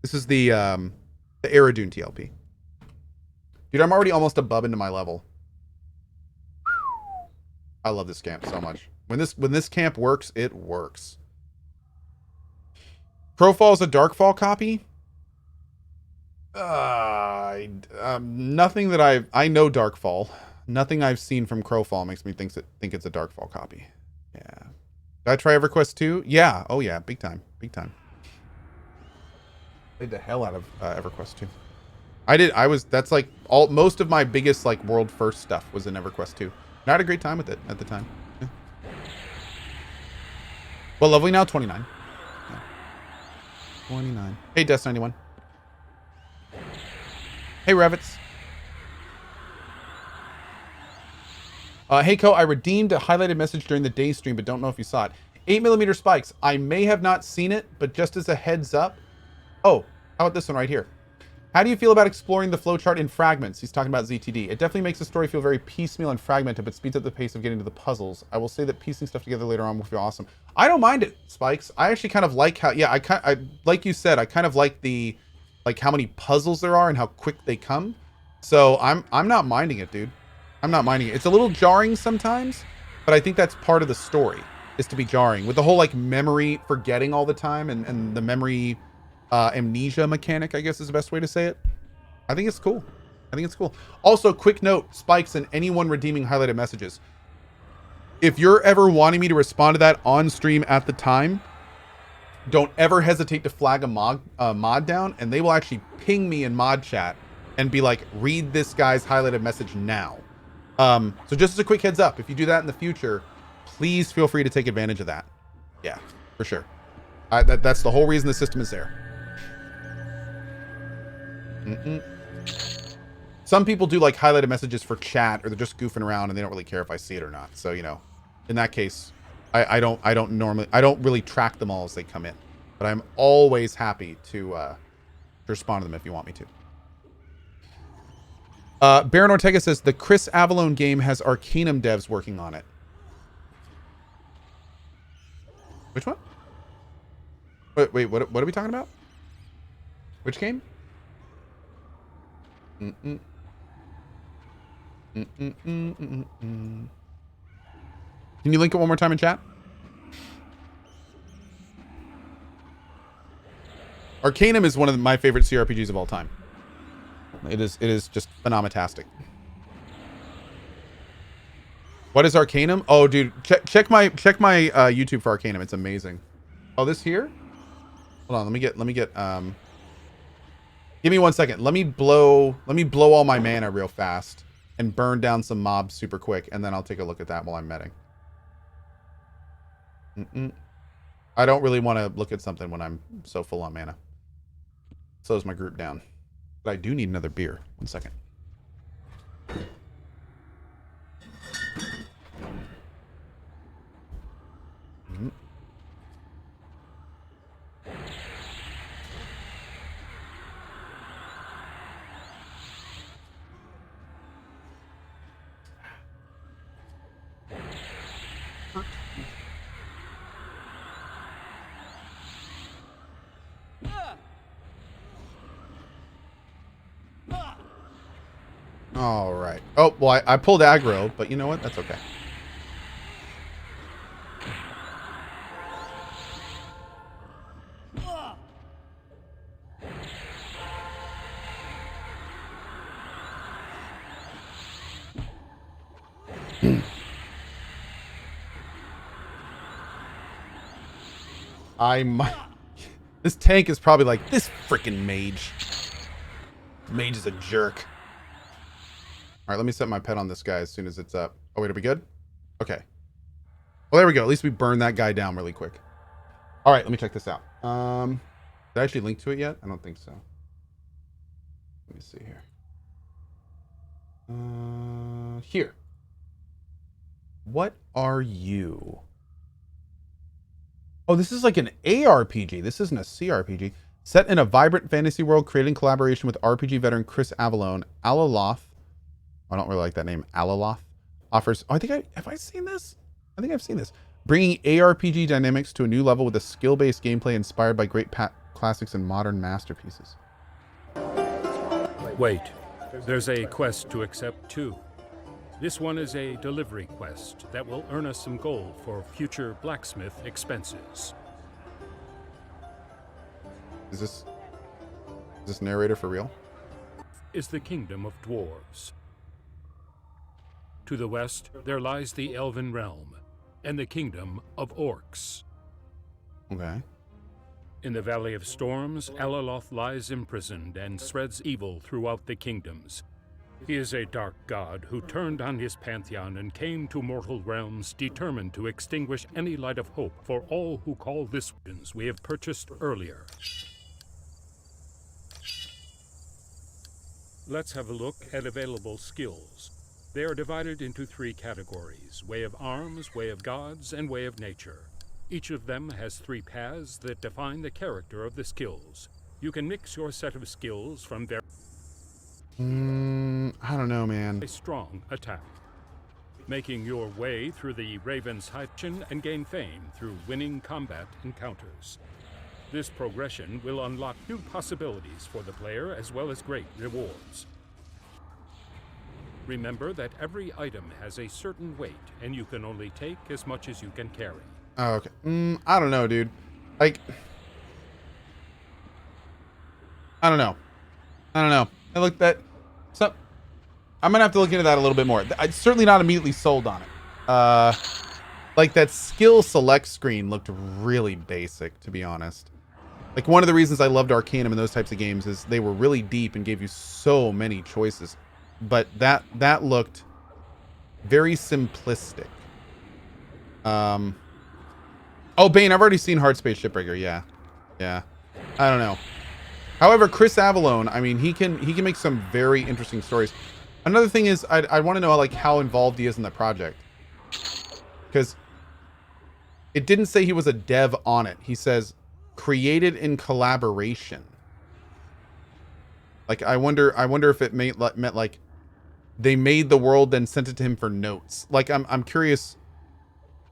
This is the Aerodune TLP. Dude, I'm already almost a bub into my level. I love this camp so much. When this camp works, it works. Crowfall is a Darkfall copy. Nothing that I know Darkfall. Nothing I've seen from Crowfall makes me think it's a Darkfall copy. Yeah. Did I try EverQuest 2? Yeah. Oh yeah, big time. Played the hell out of EverQuest 2. That's like most of my biggest like world first stuff was in EverQuest 2. And I had a great time with it at the time. Yeah. Well, lovely now, 29. 29. Hey, Des91. Hey, Revits. Hey, Cohh, I redeemed a highlighted message during the day stream, but don't know if you saw it. 8mm spikes. I may have not seen it, but just as a heads up. Oh, how about this one right here? How do you feel about exploring the flowchart in fragments? He's talking about ZTD. It definitely makes the story feel very piecemeal and fragmented, but speeds up the pace of getting to the puzzles. I will say that piecing stuff together later on will feel awesome. I don't mind it, Spikes. I actually kind of like how, yeah, I like you said, I kind of like the, like how many puzzles there are and how quick they come. So I'm not minding it, dude. I'm not minding it. It's a little jarring sometimes, but I think that's part of the story, is to be jarring with the whole like memory forgetting all the time and the memory amnesia mechanic, I guess is the best way to say it. I think it's cool. Also, quick note, Spikes, and anyone redeeming highlighted messages. If you're ever wanting me to respond to that on stream at the time, don't ever hesitate to flag a mod down, and they will actually ping me in mod chat and be like, read this guy's highlighted message now. So just as a quick heads up, if you do that in the future, please feel free to take advantage of that. Yeah, for sure. That's the whole reason the system is there. Some people do like highlighted messages for chat, or they're just goofing around and they don't really care if I see it or not. So, you know, in that case, I don't really track them all as they come in, but I'm always happy to respond to them if you want me to. Baron Ortega says the Chris Avalone game has Arcanum devs working on it. Which one? Wait, what are we talking about? Which game? Can you link it one more time in chat? Arcanum is one of my favorite CRPGs of all time. It is just phenomenastic. What is Arcanum? Oh, dude, check my YouTube for Arcanum. It's amazing. Oh, this here? Hold on, let me get Give me 1 second. Let me blow all my mana real fast and burn down some mobs super quick, and then I'll take a look at that while I'm medding. I don't really want to look at something when I'm so full on mana. Slows my group down. But I do need another beer. 1 second. All right. Oh, well, I pulled aggro, but you know what? That's okay. I might... This tank is probably like, this freaking mage. Mage is a jerk. All right, let me set my pet on this guy as soon as it's up. Oh, wait, are we good? Okay. Well, there we go. At least we burned that guy down really quick. All right, let me check this out. Did I actually link to it yet? I don't think so. Let me see here. Here. What are you? Oh, this is like an ARPG. This isn't a CRPG. Set in a vibrant fantasy world created in collaboration with RPG veteran Chris Avallone, Alaloth. I don't really like that name. Alaloth offers... Oh, have I seen this? I think I've seen this. Bringing ARPG dynamics to a new level with a skill-based gameplay inspired by great classics and modern masterpieces. Wait. There's a quest to accept too. This one is a delivery quest that will earn us some gold for future blacksmith expenses. Is this narrator for real? Is the kingdom of dwarves. To the west, there lies the Elven Realm and the kingdom of orcs. Okay. In the Valley of Storms, Alaloth lies imprisoned and spreads evil throughout the kingdoms. He is a dark god who turned on his pantheon and came to mortal realms determined to extinguish any light of hope for all who call this weapons we have purchased earlier. Let's have a look at available skills. They are divided into 3 categories: Way of Arms, Way of Gods, and Way of Nature. Each of them has 3 paths that define the character of the skills. You can mix your set of skills from very I don't know, man. a strong attack, making your way through the Raven's Hatchin and gain fame through winning combat encounters. This progression will unlock new possibilities for the player as well as great rewards. Remember that every item has a certain weight, and you can only take as much as you can carry. Oh, okay. I don't know, dude. Like, I don't know. I looked at so I'm gonna have to look into that a little bit more. I'm certainly not immediately sold on it. Like that skill select screen looked really basic, to be honest. Like one of the reasons I loved Arcanum and those types of games is they were really deep and gave you so many choices. But that looked very simplistic. Oh, Bane, I've already seen Hard Space Shipbreaker. Yeah. I don't know. However, Chris Avallone, I mean, he can make some very interesting stories. Another thing is, I want to know like how involved he is in the project, because it didn't say he was a dev on it. He says created in collaboration. Like I wonder if it meant like they made the world then sent it to him for notes. Like I'm curious.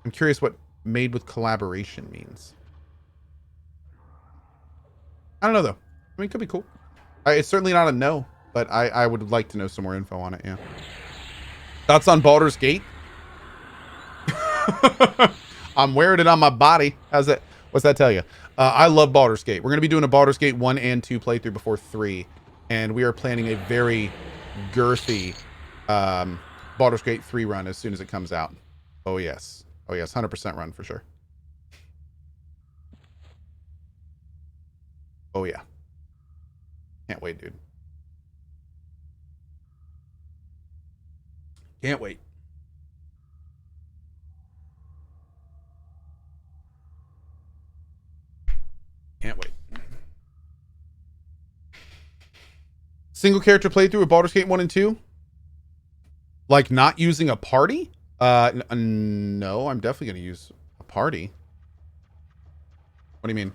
I'm curious what made with collaboration means. I don't know though. I mean, it could be cool. It's certainly not a no, but I would like to know some more info on it. Yeah. Thoughts on Baldur's Gate? I'm wearing it on my body. How's that? What's that tell you? I love Baldur's Gate. We're going to be doing a Baldur's Gate 1 and 2 playthrough before 3. And we are planning a very girthy Baldur's Gate 3 run as soon as it comes out. Oh, yes. Oh, yes. 100% run for sure. Oh, yeah. Can't wait, dude. Can't wait. Can't wait. Single character playthrough of Baldur's Gate 1 and 2? Like not using a party? No, I'm definitely going to use a party. What do you mean?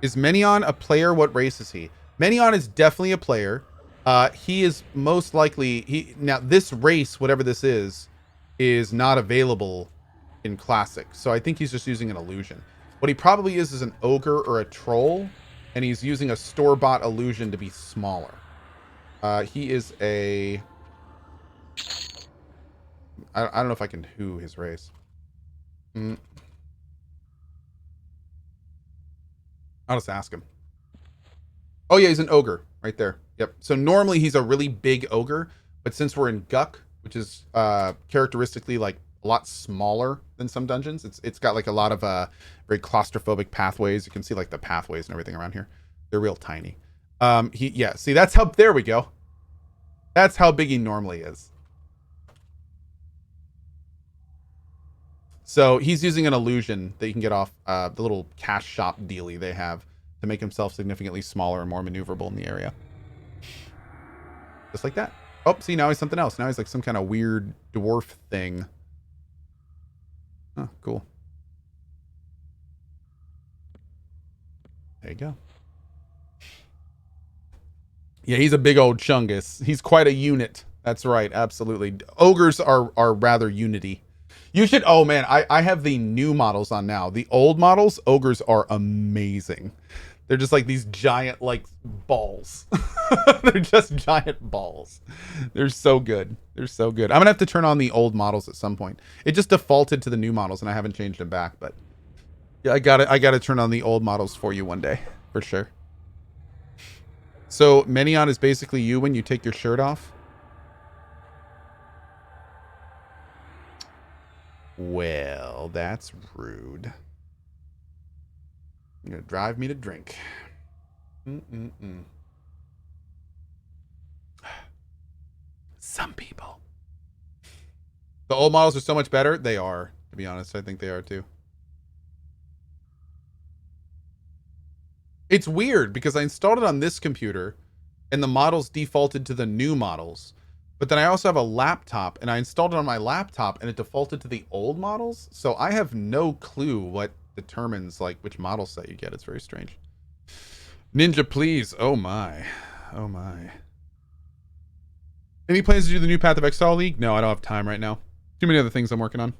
Is Menion a player? What race is he? Menion is definitely a player. He is most likely... Now, this race, whatever this is not available in Classic. So I think he's just using an illusion. What he probably is an ogre or a troll, and he's using a store-bought illusion to be smaller. He is a... I don't know if I can who his race. I'll just ask him. Oh yeah, he's an ogre right there. Yep. So normally he's a really big ogre, but since we're in Guck, which is characteristically like a lot smaller than some dungeons, it's got like a lot of very claustrophobic pathways. You can see like the pathways and everything around here. They're real tiny. See, that's how, there we go. That's how big he normally is. So he's using an illusion that you can get off the little cash shop dealie they have to make himself significantly smaller and more maneuverable in the area. Just like that. Oh, see, now he's something else. Now he's like some kind of weird dwarf thing. Oh, cool. There you go. Yeah, he's a big old chungus. He's quite a unit. That's right, absolutely. Ogres are rather unity. You should... Oh, man, I have the new models on now. The old models, ogres are amazing. They're just like these giant, like, balls. They're just giant balls. They're so good. They're so good. I'm going to have to turn on the old models at some point. It just defaulted to the new models, and I haven't changed them back. But yeah, I gotta turn on the old models for you one day, for sure. So, Menion is basically you when you take your shirt off? Well, that's rude. You're gonna drive me to drink. Some people. The old models are so much better. They are, to be honest. I think they are too. It's weird because I installed it on this computer and the models defaulted to the new models. But then I also have a laptop and I installed it on my laptop and it defaulted to the old models. So I have no clue what determines like which model set you get. It's very strange. Ninja, please. Oh my. Oh my. Any plans to do the new Path of Exile League? No, I don't have time right now. Too many other things I'm working on.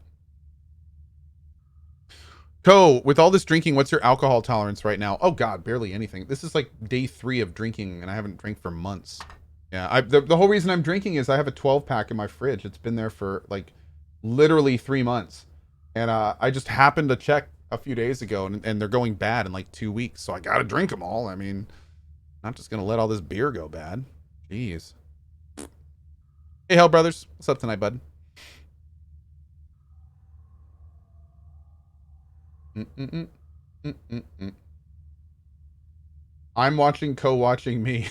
Cohh, with all this drinking, what's your alcohol tolerance right now? Oh God, barely anything. This is like day 3 of drinking and I haven't drank for months. Yeah, the whole reason I'm drinking is I have a 12-pack in my fridge. It's been there for like literally 3 months. And I just happened to check a few days ago and they're going bad in like 2 weeks. So I got to drink them all. I mean, I'm not just going to let all this beer go bad. Jeez. Hey, Hell Brothers. What's up tonight, bud? I'm watching Cohh watching me.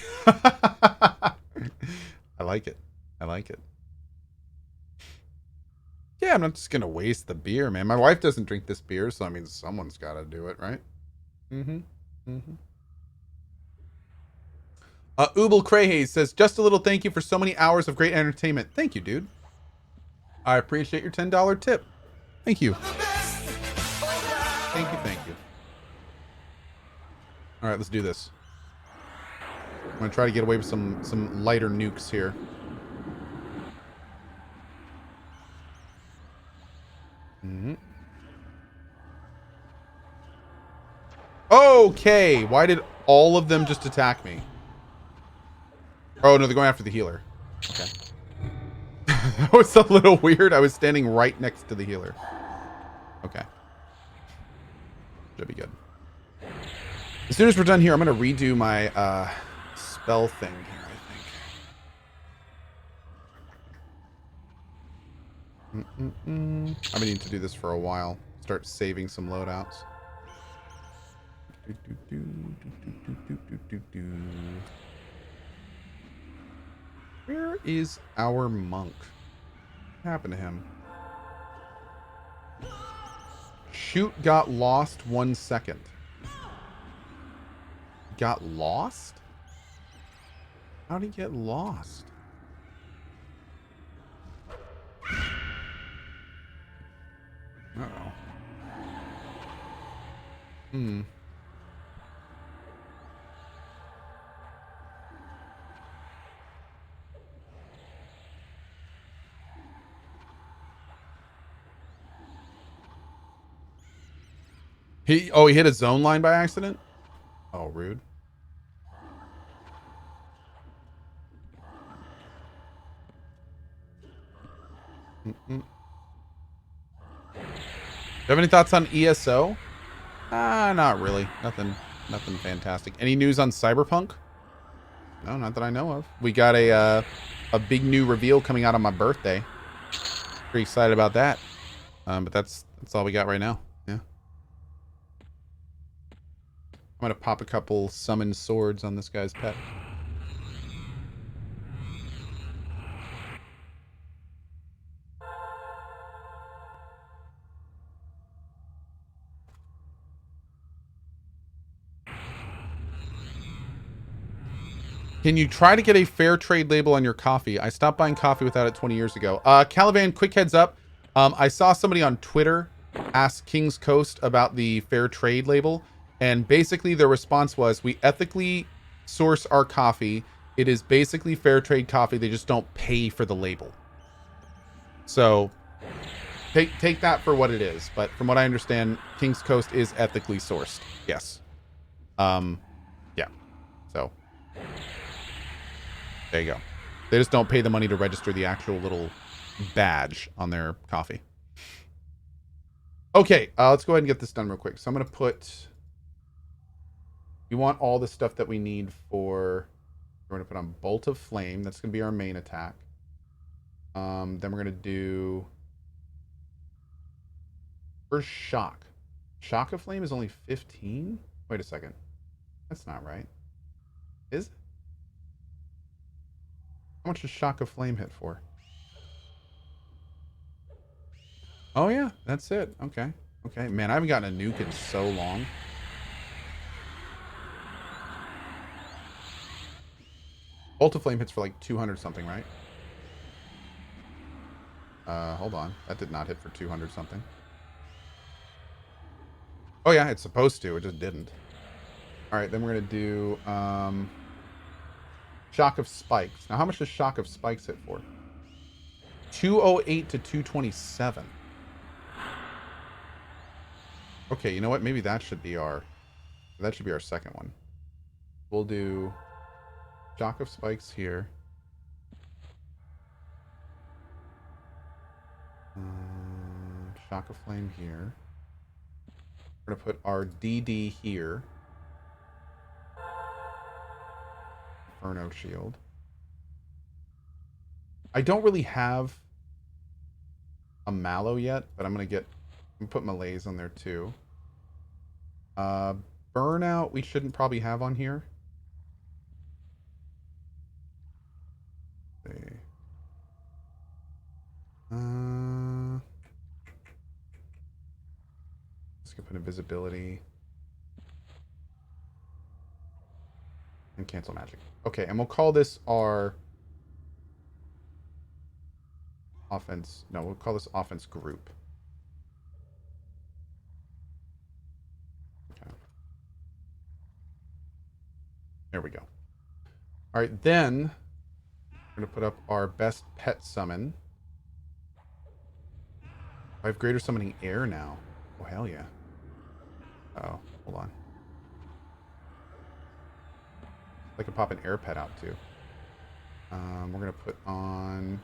I like it. I like it. Yeah, I'm not just gonna waste the beer, man. My wife doesn't drink this beer, so I mean someone's gotta do it, right? Ubel Crayhaze says, just a little thank you for so many hours of great entertainment. Thank you, dude. I appreciate your $10 tip. Thank you. Thank you, thank you. All right, let's do this. I'm gonna try to get away with some lighter nukes here. Okay, why did all of them just attack me? Oh no, they're going after the healer. Okay. That was a little weird. I was standing right next to the healer. Okay. Should be good. As soon as we're done here, I'm going to redo my spell thing here, I think. I've been needing to do this for a while. Start saving some loadouts. Where is our monk? What happened to him? Shoot got lost 1 second. Got lost? How'd he get lost? Uh-oh. Hmm. He hit a zone line by accident? Oh, rude. Mm-mm. Do you have any thoughts on ESO? Not really. Nothing fantastic. Any news on Cyberpunk? No, not that I know of. We got a big new reveal coming out on my birthday. Pretty excited about that. But that's all we got right now. Yeah. I'm gonna pop a couple summon swords on this guy's pet. Can you try to get a fair trade label on your coffee? I stopped buying coffee without it 20 years ago. Caliban, quick heads up. I saw somebody on Twitter ask King's Coast about the fair trade label. And basically their response was, we ethically source our coffee. It is basically fair trade coffee. They just don't pay for the label. So take that for what it is. But from what I understand, King's Coast is ethically sourced. Yes. Yeah. So there you go. They just don't pay the money to register the actual little badge on their coffee. Okay, let's go ahead and get this done real quick. So I'm going to put... You want all the stuff that we need for... We're going to put on Bolt of Flame. That's going to be our main attack. Then we're going to do... First Shock. Shock of Flame is only 15? Wait a second. That's not right. Is it? How much does Shock of Flame hit for? Oh, yeah. That's it. Okay. Okay. Man, I haven't gotten a nuke in so long. Bolt of Flame hits for like 200 something, right? Hold on. That did not hit for 200 something. Oh, yeah. It's supposed to. It just didn't. All right. Then we're going to do... Shock of Spikes. Now, how much does Shock of Spikes hit for? 208 to 227. Okay, you know what? Maybe that should be our... That should be our second one. We'll do... Shock of Spikes here. Shock of Flame here. We're going to put our DD here. Inferno Shield. I don't really have a Mallow yet, but I'm going to put Malaise on there too. Burnout we shouldn't probably have on here. Let's see. Let's go put Invisibility. And cancel magic. Okay, and we'll call this our offense. No, we'll call this offense group. Okay. There we go. All right, then we're going to put up our best pet summon. I have greater summoning air now. Oh, hell yeah. Uh-oh, hold on. I could pop an air pet out too. We're going to put on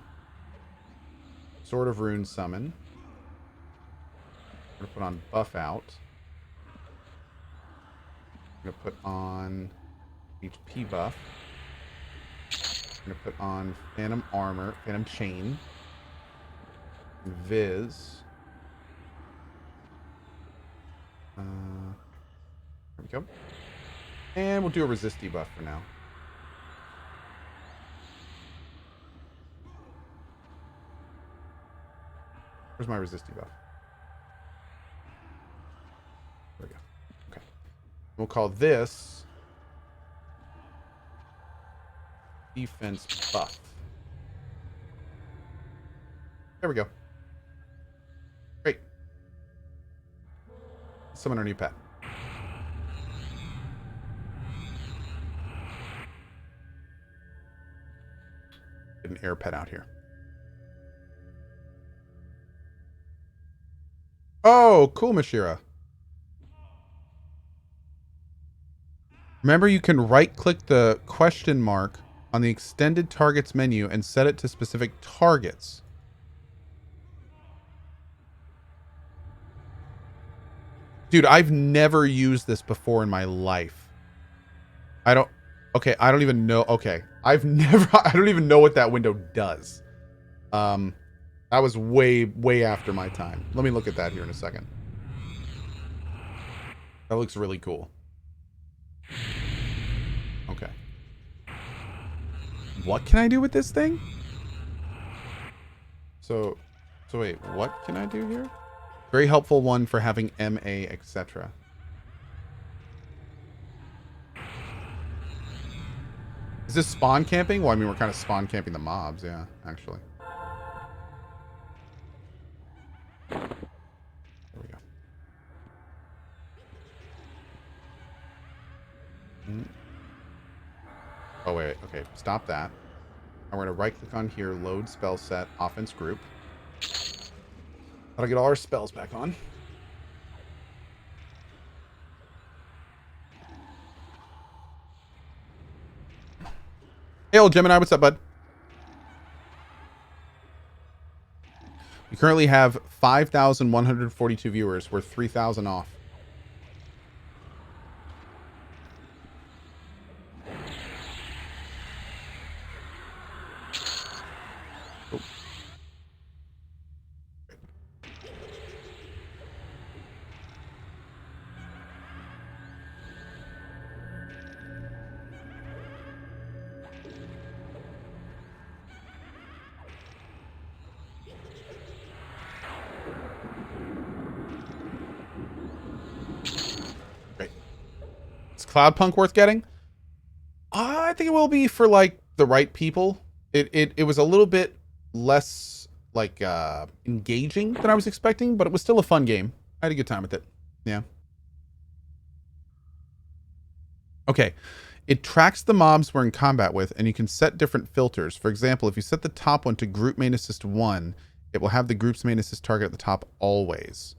Sword of Rune Summon. We're going to put on Buff Out. We're going to put on HP buff. We're going to put on Phantom Armor, Phantom Chain, Viz. we go. And we'll do a resist debuff for now. Where's my resist debuff? There we go. Okay. We'll call this defense buff. There we go. Great. Summon our new pet. Get an air pet out here. Oh, cool, Mashira. Remember, you can right-click the question mark on the extended targets menu and set it to specific targets. Dude, I've never used this before in my life. I don't even know. Okay. I don't even know what that window does. That was way after my time. Let me look at that here in a second. That looks really cool. Okay. What can I do with this thing? So wait, what can I do here? Very helpful one for having MA, etc. Is this spawn camping? Well, I mean, we're kind of spawn camping the mobs, yeah, actually. There we go. Oh, wait, okay, stop that. And we're going to right-click on here, load spell set, offense group. That'll get all our spells back on. Hey, old Gemini, what's up, bud? We currently have 5,142 viewers. We're 3,000 off. Oh. Cloudpunk worth getting? I think it will be for like the right people. It was a little bit less like engaging than I was expecting, but it was still a fun game. I had a good time with it. Yeah. Okay. It tracks the mobs we're in combat with, and you can set different filters. For example, if you set the top one to group main assist 1, it will have the group's main assist target at the top always.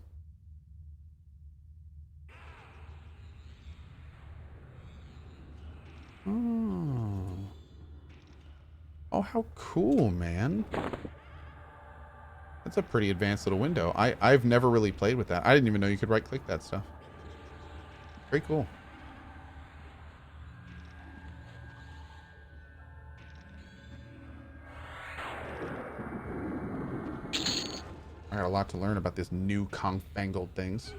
Oh, how cool, man. That's a pretty advanced little window. I've never really played with that. I didn't even know you could right-click that stuff. Very cool. I got a lot to learn about this new confangled things.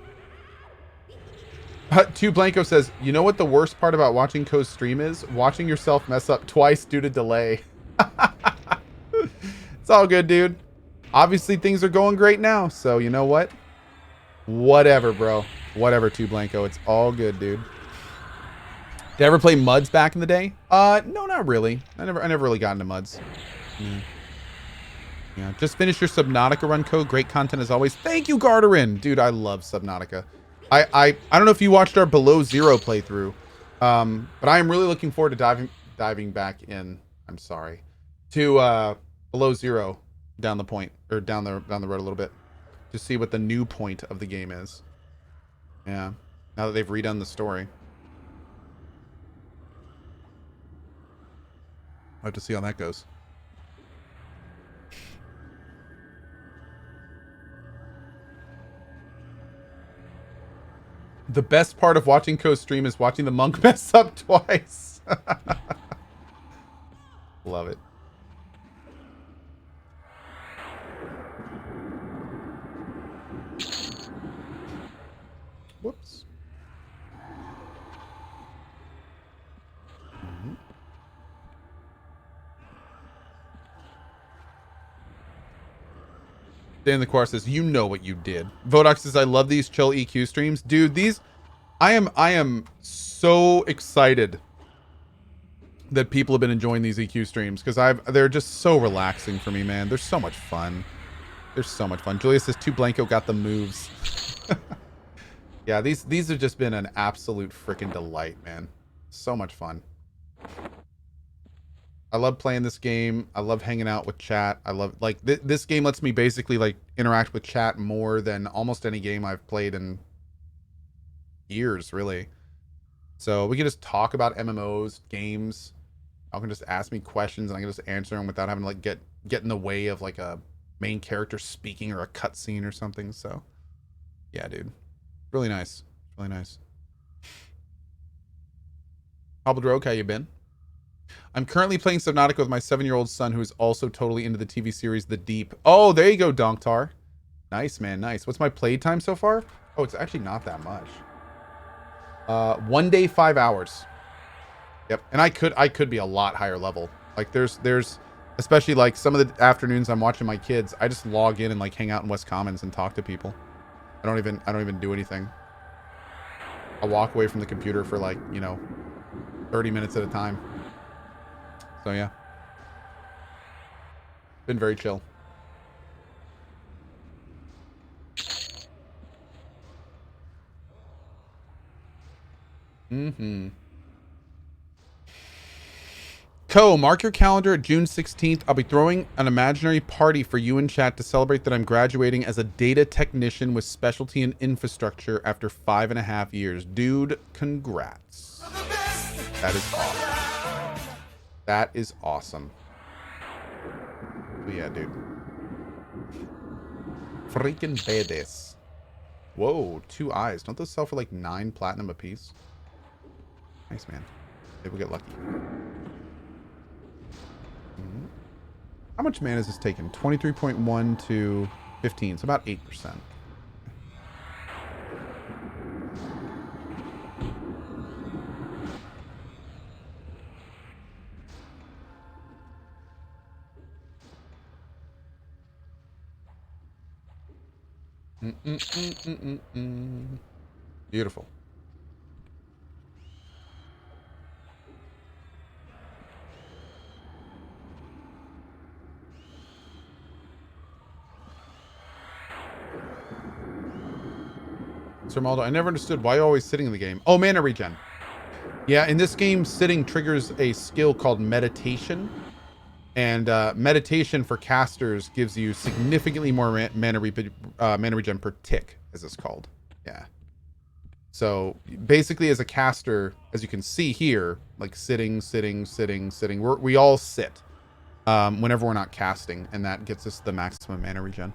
Two Blanco says, you know what the worst part about watching Cohh's stream is? Watching yourself mess up twice due to delay. It's all good, dude. Obviously, things are going great now. So, you know what? Whatever, bro. Whatever, Two Blanco. It's all good, dude. Did I ever play Muds back in the day? No, not really. I never really got into Muds. Yeah. Just finished your Subnautica run, Cohh. Great content as always. Thank you, Garterin. Dude, I love Subnautica. I don't know if you watched our Below Zero playthrough, but I am really looking forward to diving back in. I'm sorry, to Below Zero down the point or down the road a little bit to see what the new point of the game is. Yeah, now that they've redone the story, I'll have to see how that goes. The best part of watching Cohh's stream is watching the monk mess up twice. Love it. Whoops. Dan the Quar says, you know what you did. Vodox says, I love these chill EQ streams. Dude, these... I am so excited that people have been enjoying these EQ streams because they're just so relaxing for me, man. They're so much fun. They're so much fun. Julia says, 2 Blanco got the moves. Yeah, these have just been an absolute freaking delight, man. So much fun. I love playing this game. I love hanging out with chat. I love, like, this game lets me basically, like, interact with chat more than almost any game I've played in years, really. So we can just talk about MMOs, games. I can just ask me questions and I can just answer them without having to, like, get in the way of, like, a main character speaking or a cutscene or something. So, yeah, dude. Really nice. Really nice. Baldur, how you been? I'm currently playing Subnautica with my 7-year-old son who is also totally into the TV series The Deep. Oh, there you go, Donktar. Nice, man, nice. What's my playtime so far? Oh, it's actually not that much. 1 day, 5 hours. Yep, and I could be a lot higher level. Like there's especially like some of the afternoons I'm watching my kids, I just log in and like hang out in West Commons and talk to people. I don't even do anything. I'll walk away from the computer for like, 30 minutes at a time. So yeah. Been very chill. Cohh, mark your calendar at June 16th. I'll be throwing an imaginary party for you in chat to celebrate that I'm graduating as a data technician with specialty in infrastructure after 5.5 years. Dude, congrats. That is awesome. That is awesome. But yeah, dude. Freaking badass. Whoa, 2 eyes. Don't those sell for like 9 platinum apiece? Nice, man. Maybe we'll get lucky. How much mana is this taking? 23.1 to 15. So about 8%. Beautiful. Sir Maldo, I never understood why you're always sitting in the game. Oh, mana regen. Yeah, in this game, sitting triggers a skill called meditation. And meditation for casters gives you significantly more mana regen per tick, as it's called. Yeah. So basically, as a caster, as you can see here, like sitting, we all sit whenever we're not casting, and that gets us the maximum mana regen.